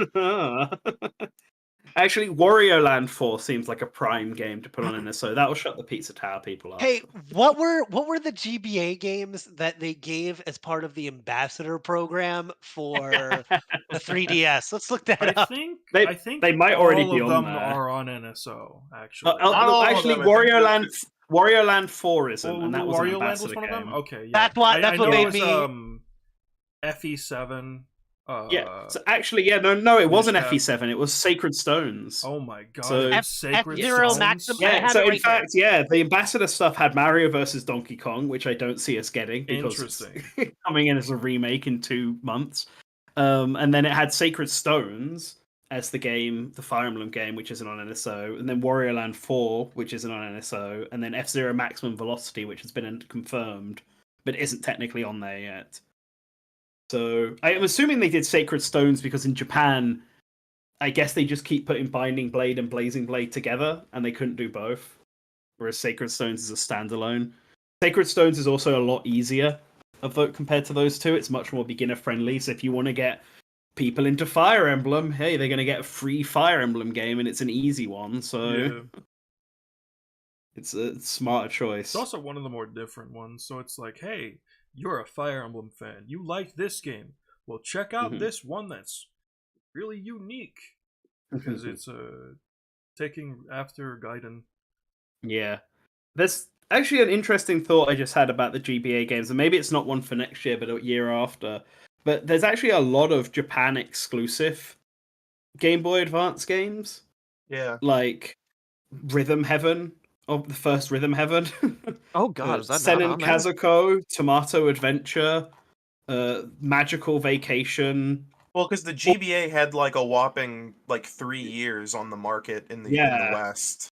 Actually, Wario Land 4 seems like a prime game to put on NSO. That'll shut the Pizza Tower people up. hey, what were the GBA games that they gave as part of the ambassador program for the 3DS? Let's look that I up. think They might already all be of on them there. are on NSO actually. Not all of Actually, them, I think Wario Land 4 isn't, Oh, and that was an Wario Land was ambassador one of them. game. Okay, yeah. That's what I know made it was, me. FE7. Yeah. So actually, no, it wasn't Mishap. FE7. It was Sacred Stones. Oh my god! So- it was Sacred F-Zero Stones. Maximum- I Yeah, have so it in right there. fact, the ambassador stuff had Mario versus Donkey Kong, which I don't see us getting because it's coming in as a remake in 2 months. And then it had Sacred Stones as the game, the Fire Emblem game, which isn't on NSO, and then Wario Land 4, which isn't on NSO, and then F-Zero Maximum Velocity, which has been confirmed, but isn't technically on there yet. So I'm assuming they did Sacred Stones because in Japan, I guess they just keep putting Binding Blade and Blazing Blade together, and they couldn't do both. Whereas Sacred Stones is a standalone. Sacred Stones is also a lot easier compared to those two. It's much more beginner friendly. So if you want to get people into Fire Emblem, hey, they're going to get a free Fire Emblem game, and it's an easy one. So Yeah. it's a smarter choice. It's also one of the more different ones. So it's like, hey, you're a Fire Emblem fan. You like this game. Well, check out this one that's really unique because it's taking after Gaiden. Yeah. There's actually an interesting thought I just had about the GBA games, and maybe it's not one for next year, but a year after. But there's actually a lot of Japan exclusive Game Boy Advance games. Yeah. Like Rhythm Heaven, of the first Rhythm Heaven. Oh god, is that Sen not and on there? Kazuko, Tomato Adventure, Magical Vacation. Well, because the GBA had like a whopping 3 years on the market in the West.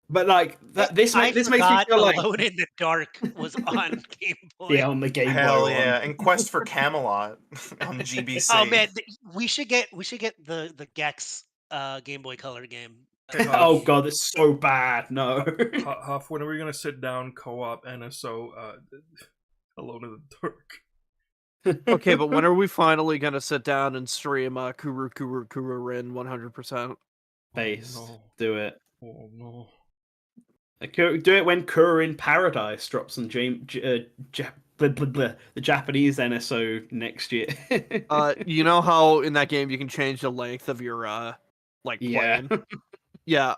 But like this makes me feel like Alone in the Dark was on Game Boy. on the Game Boy. Hell yeah! And Quest for Camelot on GBC. Oh man, we should get the Gex Game Boy Color game. Oh god, it's so bad. No. Huff, when are we gonna sit down co-op NSO Alone in the Dark? Okay, but when are we finally gonna sit down and stream Kuru Rin 100%? Based. Oh, no. Do it. Oh no. Do it when Kurin Paradise drops on the Japanese NSO next year. You know how in that game you can change the length of your plane? Yeah.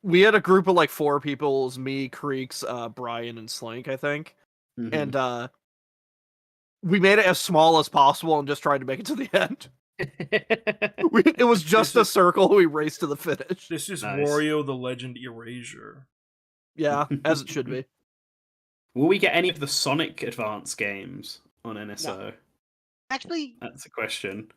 We had a group of 4 people. It was me, Creeks, Brian, and Slink, I think. Mhm. And we made it as small as possible and just tried to make it to the end. It was just a circle. We raced to the finish. This is Nice. Wario the Legend Erasure. Yeah, as it should be. Will we get any of the Sonic Advance games on NSO? Actually, That's a question.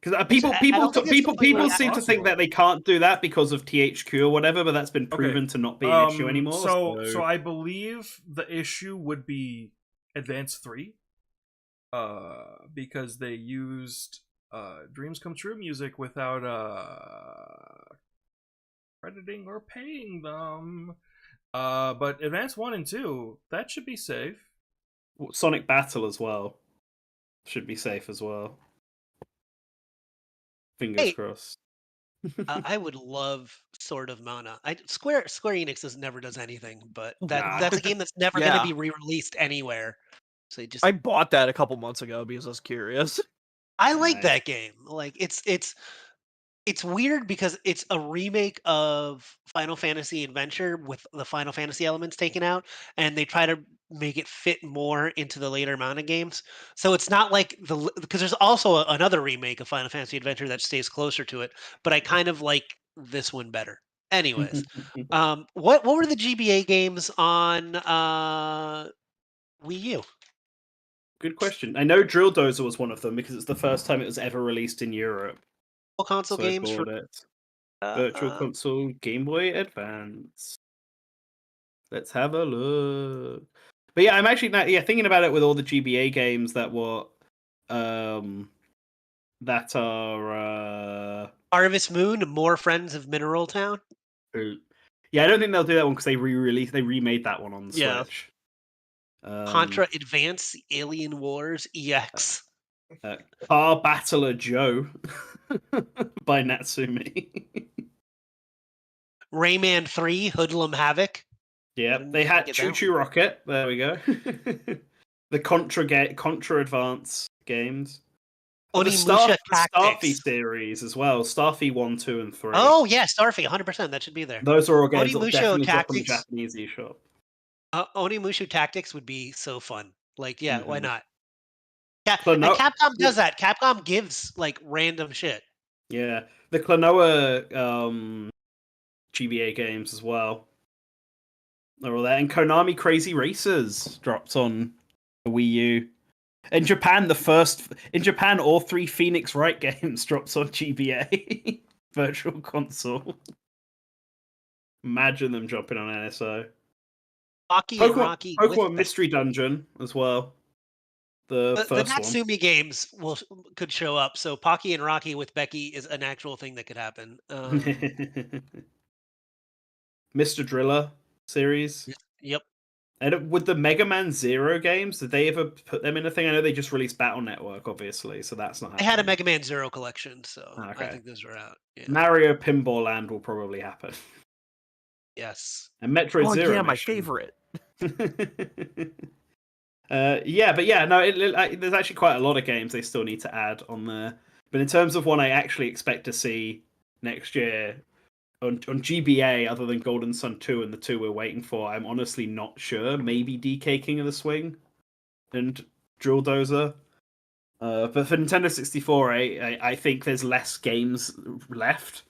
Because people seem to think possible. that they can't do that because of THQ or whatever, but that's been proven to not be an issue anymore. So I believe the issue would be Advance 3. Because they used Dreams Come True music without crediting or paying them. But Advance 1 and 2, that should be safe. Sonic Battle as well should be safe as well. Fingers crossed. I would love Sword of Mana. Square Enix never does anything, but Nah. that's a game that's never going to Yeah. be re-released anywhere. So I bought that a couple months ago because I was curious. I like Nice. that game. Like it's weird because it's a remake of Final Fantasy Adventure with the Final Fantasy elements taken out, and they try to make it fit more into the later Mana games. So it's not like because there's also another remake of Final Fantasy Adventure that stays closer to it, but I kind of like this one better. Anyways, what were the GBA games on Wii U? Good question. I know Drill Dozer was one of them because it's the first time it was ever released in Europe. Console So I games for bought it. Virtual uh, Console, Game Boy Advance. Let's have a look. But yeah, I'm actually thinking about it with all the GBA games that were that are Harvest Moon, More Friends of Mineral Town. yeah, I don't think they'll do that one because they remade that one on the Yeah. Switch. Contra Advance Alien Wars EX. Car Battler Joe by Natsumi. Rayman 3 Hoodlum Havoc. Yeah, Didn't they had get Choo that Choo Rocket. There we go. The Contra Advance games. Oh, the Onimusha Starfy Tactics. series as well. Starfy 1, 2, and 3. Oh yeah, Starfy, 100%. That should be there. Those are all games that will Onimusha definitely drop on the Tactics. Japanese eShop. Onimusha Tactics would be so fun. Like, yeah, why Mhm. not? Klonoa- And Capcom does that. Capcom gives like random shit. Yeah, the Klonoa GBA games as well. They're all there. And Konami Crazy Racers dropped on the Wii U. In Japan, all 3 Phoenix Wright games dropped on GBA Virtual Console. Imagine them dropping on NSO. Pocky and Rocky with Pokemon Mystery Dungeon as well. The the first one. Natsumi games could show up. So Pocky and Rocky with Becky is an actual thing that could happen. Mr. Driller series. Yep. And with the Mega Man Zero games, did they ever put them in a thing? I know they just released Battle Network, obviously, so that's not I happening. had a Mega Man Zero collection, so Okay. I think those are out. Yeah. Mario Pinball Land will probably happen. Yes. And Metroid Zero yeah, my Mission. favorite. Yeah, but yeah, no, there's actually quite a lot of games they still need to add on there. But in terms of one I actually expect to see next year on GBA, other than Golden Sun 2 and the 2 we're waiting for, I'm honestly not sure. Maybe DK King of the Swing and Drill Dozer. But for Nintendo 64, I think there's less games left.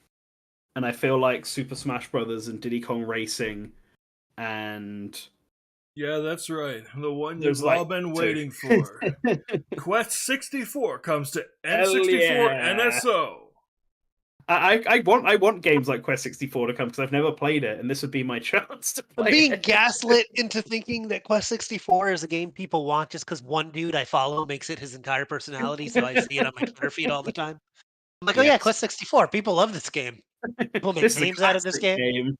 And I feel like Super Smash Brothers and Diddy Kong Racing and... Yeah, that's right. The one There's you've all like been 2. waiting for. Quest 64 comes to Hell N64 yeah. NSO. I want games like Quest 64 to come because I've never played it, and this would be my chance to play I'm being it. gaslit into thinking that Quest 64 is a game people want just because one dude I follow makes it his entire personality, so I see it on my Twitter feed all the time. I'm like, oh yeah, Yes. Quest 64. People love this game. People make This is a games out of this classic game.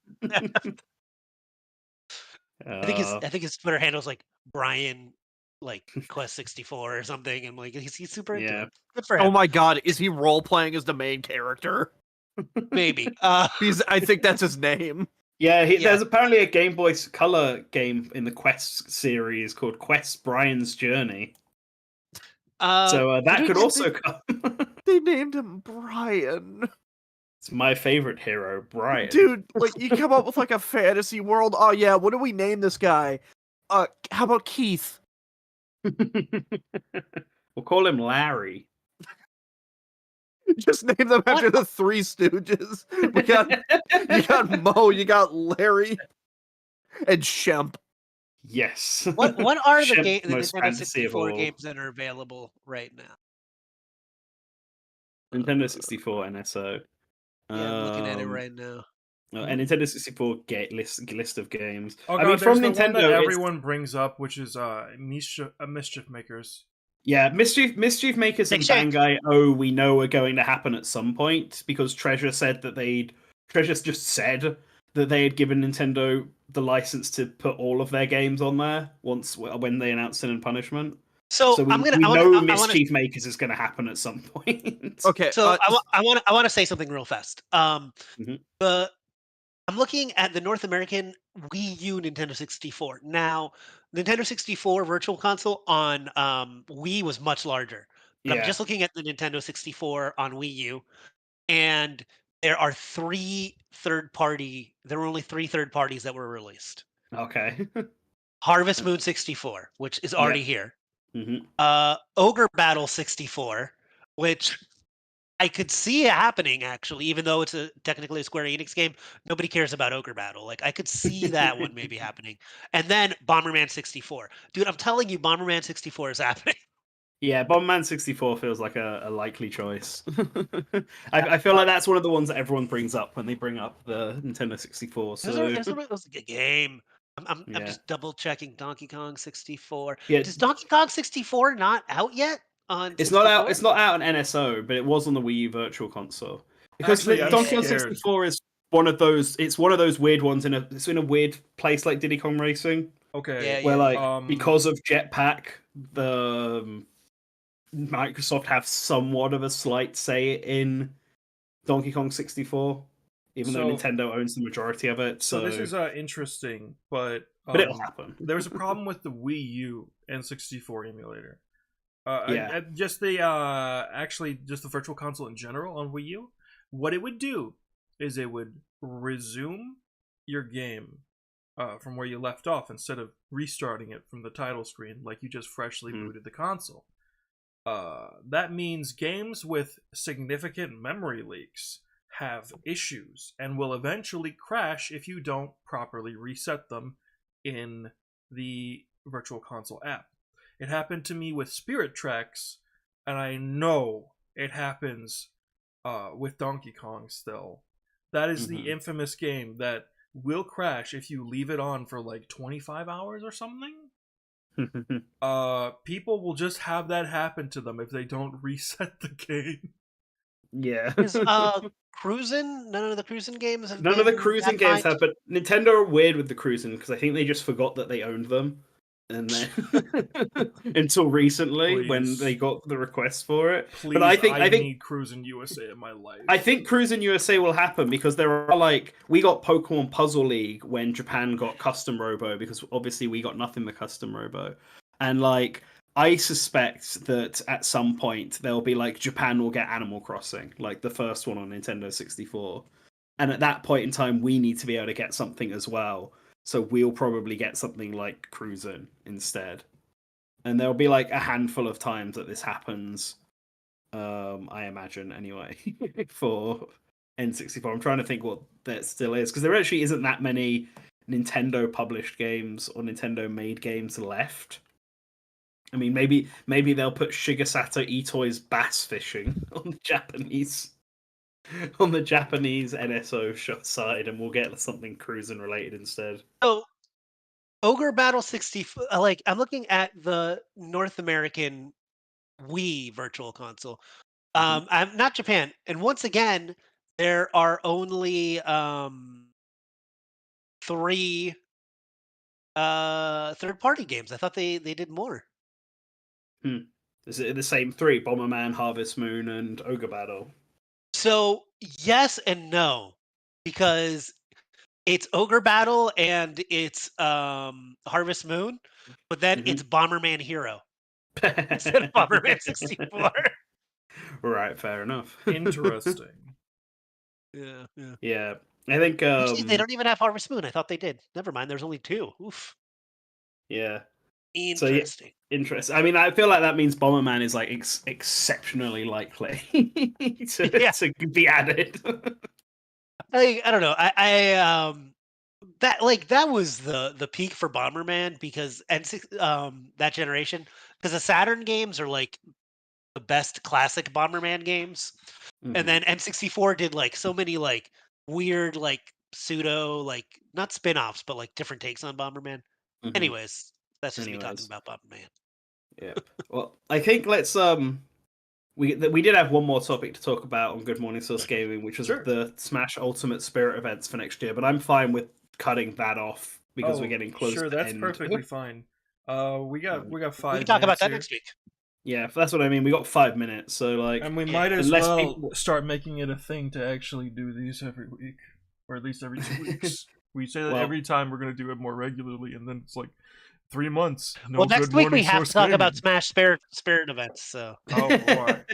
Uh, I think his Twitter handle's like Brian, like Quest 64 or something. And like he's super into Yeah. it. Good for him. Oh my god, is he role playing as the main character? Maybe. Because I think that's his name. yeah, Yeah. there's apparently a Game Boy Color game in the Quest series called Quest Brian's Journey. So that could also come. They named him Brian. It's my favorite hero, Brian. Dude, like you come up with like a fantasy world. Oh yeah, what do we name this guy? How about Keith? We'll call him Larry. Just name them after the Three Stooges. You got Mo, you got Larry, and Shemp. Yes. What are the Shemp's the most Nintendo fantasy of 64 all. games that are available right now? Nintendo 64 NSO. Yeah, I'm looking at it right now. And Nintendo 64 list of games. Oh I god, mean, there's from the Nintendo, one that everyone brings up, which is Mischief Makers. Yeah, Mischief Makers and Bangai we know are going to happen at some point because Treasure just said that they had given Nintendo the license to put all of their games on there when they announced Sin and Punishment. So So we, I'm gonna. we I want know to. I want to. Mischief Makers is going to happen at some point. Okay. So I want to say something real fast. Mhm. The I'm looking at the North American Wii U Nintendo 64. Now, Nintendo 64 Virtual Console on Wii was much larger, but I'm Yeah. just looking at the Nintendo 64 on Wii U, and there are there were only three third parties that were released. Okay. Harvest Moon 64, which is Yeah. already here. hmm Ogre Battle 64, which I could see it happening actually, even though it's technically a Square Enix game. Nobody cares about Ogre Battle. Like I could see that one maybe happening. And then Bomberman 64. Dude, I'm telling you, Bomberman 64 is happening. Yeah, Bomberman 64 feels like a likely choice. I feel like that's one of the ones that everyone brings up when they bring up the Nintendo 64. So It was a good game. I'm yeah, just double checking Donkey Kong 64. yeah, Does Donkey Kong 64 not out yet on it's not out. 64? It's not out on NSO, but it was on the Wii U Virtual Console because Actually, I'm Donkey Kong scared. 64 is one of those. It's one of those weird ones it's in a weird place like Diddy Kong Racing, Okay. where like yeah. because of Jetpack, the Microsoft have somewhat of a slight say in Donkey Kong 64, even though So- Nintendo owns the majority of it. So this is interesting, but it'll happen. there was a problem with the Wii U N64 emulator. Yeah. Just the actually just the Virtual Console in general on Wii U. What it would do is it would resume your game from where you left off instead of restarting it from the title screen like you just freshly booted the console. That means games with significant memory leaks have issues and will eventually crash if you don't properly reset them in the Virtual Console app. It happened to me with Spirit Tracks, and I know it happens with Donkey Kong still. That is the infamous game that will crash if you leave it on for like 25 hours or something. People will just have that happen to them if they don't reset the game. Yeah. Is Cruisin'? None of the Cruisin' games have None of the been cruising that games high? have, but Nintendo are weird with the cruising because I think they just forgot that they owned them, and then until recently when Please. they got the request for it. Please, But I think need Cruisin' USA in my life. I think Cruis'n USA will happen because there are like we got Pokemon Puzzle League when Japan got Custom Robo because obviously we got nothing but Custom Robo, and like I suspect that at some point there'll be like Japan will get Animal Crossing, like the first one on Nintendo 64, and at that point in time we need to be able to get something as well. So we'll probably get something like Cruisin' instead, and there'll be like a handful of times that this happens. I imagine anyway for N64. I'm trying to think what that still is because there actually isn't that many Nintendo published games or Nintendo made games left. I mean, maybe they'll put Shigesato Itoi's Bass Fishing on the Japanese NSO side, and we'll get something cruising related instead. So, Ogre Battle 64. Like I'm looking at the North American Wii Virtual Console. I'm not Japan, and once again, there are only three third-party games. I thought they did more. Is it the same three? Bomberman, Harvest Moon, and Ogre Battle. So yes and no, because it's Ogre Battle and it's Harvest Moon, but then it's Bomberman Hero instead of Bomberman 64. Right, fair enough. Interesting. Yeah. Yeah, I think Actually, they don't even have Harvest Moon. I thought they did. Never mind. There's only two. Oof. yeah. Interesting. Interesting. I mean, I feel like that means Bomberman is like exceptionally likely to be added. I don't know. I that was the peak for Bomberman because that generation because the Saturn games are like the best classic Bomberman games, and then N64 did like so many like weird like pseudo like not spin-offs but like different takes on Bomberman. Anyways, that's just me talking about Bomberman. Yeah. Well, I think let's we did have one more topic to talk about on Good Morning Source Gaming, which was the Smash Ultimate Spirit events for next year. But I'm fine with cutting that off because we're getting close. Sure, to that's end. perfectly fine. We got We 5 can talk about minutes that here. next week. Yeah, that's what I mean. We got 5 minutes, so like, And we Yeah. might as Unless well people- start making it a thing to actually do these every week, or at least every 2 weeks. We say that Well- every time we're going to do it more regularly, and then it's like 3 months. No Well, next Good week Morning we have Source to talk Gaming. about Smash Spirit events. So Oh boy.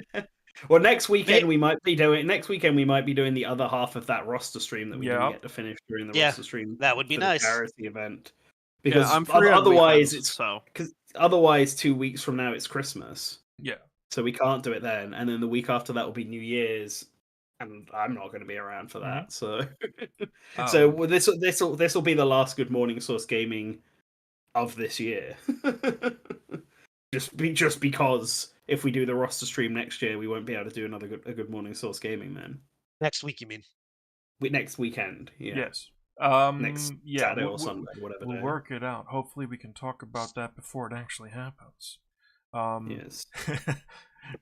Well, next weekend we might be doing. Next weekend we might be doing the other half of that roster stream that we didn't Yep. get to finish during the Yeah, roster stream. that would be for the nice. charity event. Yeah, Because I'm free on otherwise weekends, it's so because otherwise 2 weeks from now it's Christmas, Yeah. so we can't do it then. And then the week after that will be New Year's, and I'm not going to be around for that. So, so this will be the last Good Morning Source Gaming of this year. just because if we do the roster stream next year, we won't be able to do a Good Morning Source Gaming then. next week, you mean? Next weekend, yeah. Yes. Next Yeah. Saturday or Sunday, whatever We'll day. work it out. Hopefully, we can talk about that before it actually happens. Yes.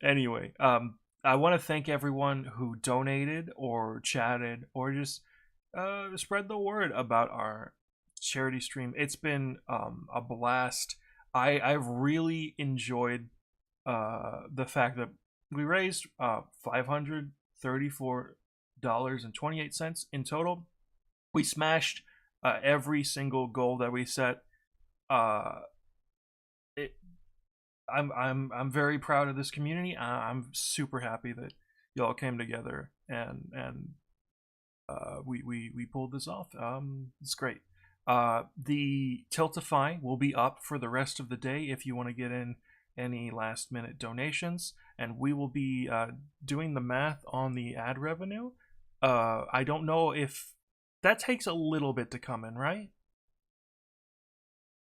Anyway, I want to thank everyone who donated or chatted or just spread the word about our charity stream. It's been a blast. I've really enjoyed the fact that we raised $534.28 in total. We smashed every single goal that we set. I'm very proud of this community. I'm super happy that y'all came together and we pulled this off. It's great. The Tiltify will be up for the rest of the day if you want to get in any last minute donations, and we will be doing the math on the ad revenue. I don't know if that takes a little bit to come in, right?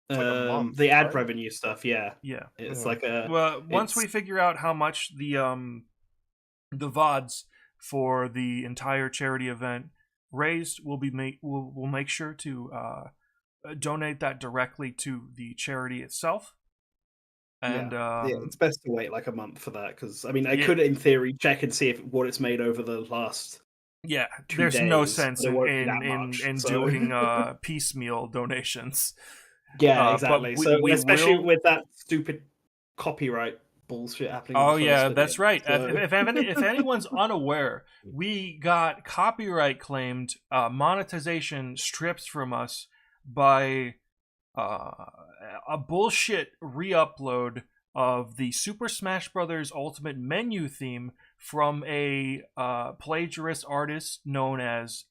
It's like a month, The ad right? revenue stuff, yeah. Yeah. It's Yeah. like a Well, once it's- we figure out how much the VODs for the entire charity event raised, we'll make sure to donate that directly to the charity itself. And it's best to wait like a month for that, because I mean I Yeah. could in theory check and see what it's made over the last yeah, 2 there's no days, sense but it in won't be that much, so- doing piecemeal donations. Yeah, but exactly. we- So we especially will- with that stupid copyright bullshit happening. Oh with the yeah, first that's video, right. so- If anyone's unaware, we got copyright claimed, monetization stripped from us by a bullshit re-upload of the Super Smash Bros. Ultimate menu theme from a plagiarist artist known as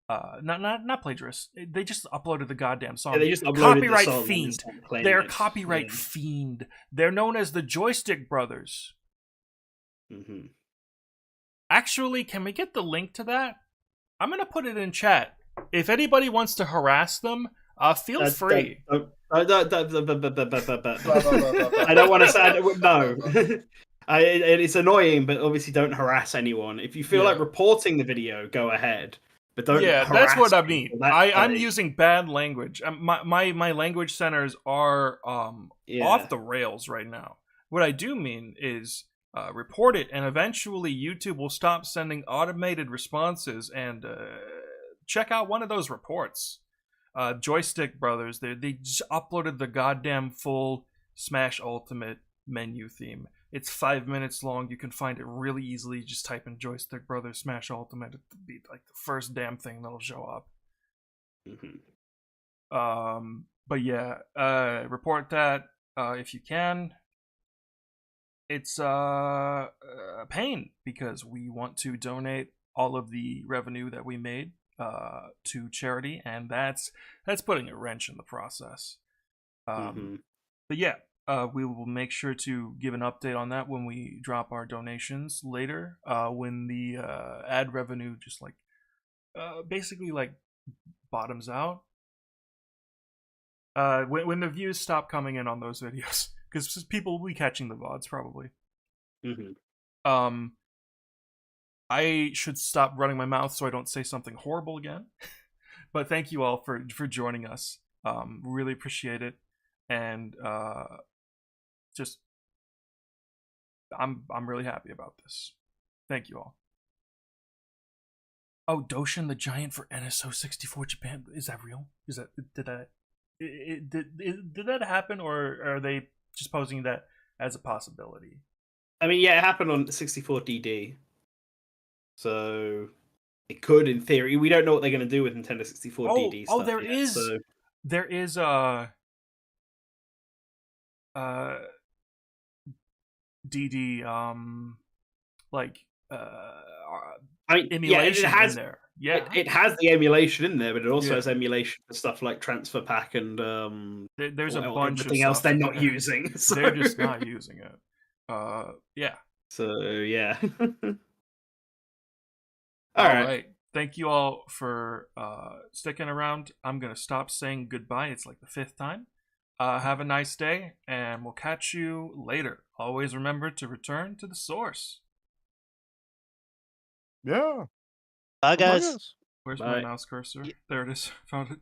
not plagiarist. They just uploaded the goddamn song. Yeah, they just uploaded Copyright the song and fiend. just started playing They're it. copyright Yeah. fiend. They're known as the Joystick Brothers. Mhm. Actually, can we get the link to that? I'm gonna put it in chat. If anybody wants to harass them, feel free. I don't want to say no. It's annoying, but obviously don't harass anyone. If you feel Yeah. like reporting the video, go ahead. But don't. Yeah, that's harass what I people. mean. That's I'm like- using bad language. My language centers are Yeah. off the rails right now. What I do mean is report it, and eventually YouTube will stop sending automated responses and check out one of those reports. Joystick Brothers, they just uploaded the goddamn full Smash Ultimate menu theme. It's 5 minutes long. You can find it really easily. Just type in Joystick Brothers Smash Ultimate. It'll be like the first damn thing that'll show up. Mhm. But yeah, report that if you can. It's a pain because we want to donate all of the revenue that we made to charity, and that's putting a wrench in the process. But yeah, we will make sure to give an update on that when we drop our donations later. When the ad revenue just like basically like bottoms out. When the views stop coming in on those videos, because people will be catching the VODs probably. I should stop running my mouth so I don't say something horrible again. But thank you all for joining us. Really appreciate it, and just I'm really happy about this. Thank you all. Oh, Doshin the Giant for NSO 64 Japan, is that real? Did did that happen, or are they just posing that as a possibility? I mean, yeah, it happened on 64DD, so it could, in theory. We don't know what they're going to do with Nintendo 64DD stuff. There yet, is so... there is DD like I mean, emulation it has, in there. Yeah, it has the emulation in there, but it also Yeah. has emulation for stuff like Transfer Pack and there's a or bunch of everything else stuff they're in not there. using. So... They're just not using it. Yeah. So yeah. All right. Thank you all for sticking around. I'm gonna stop saying goodbye. It's like the 5th time. Have a nice day, and we'll catch you later. Always remember to return to the source. Yeah. Bye, Among guys. Us. Where's Bye. my mouse cursor? There it is. Found it.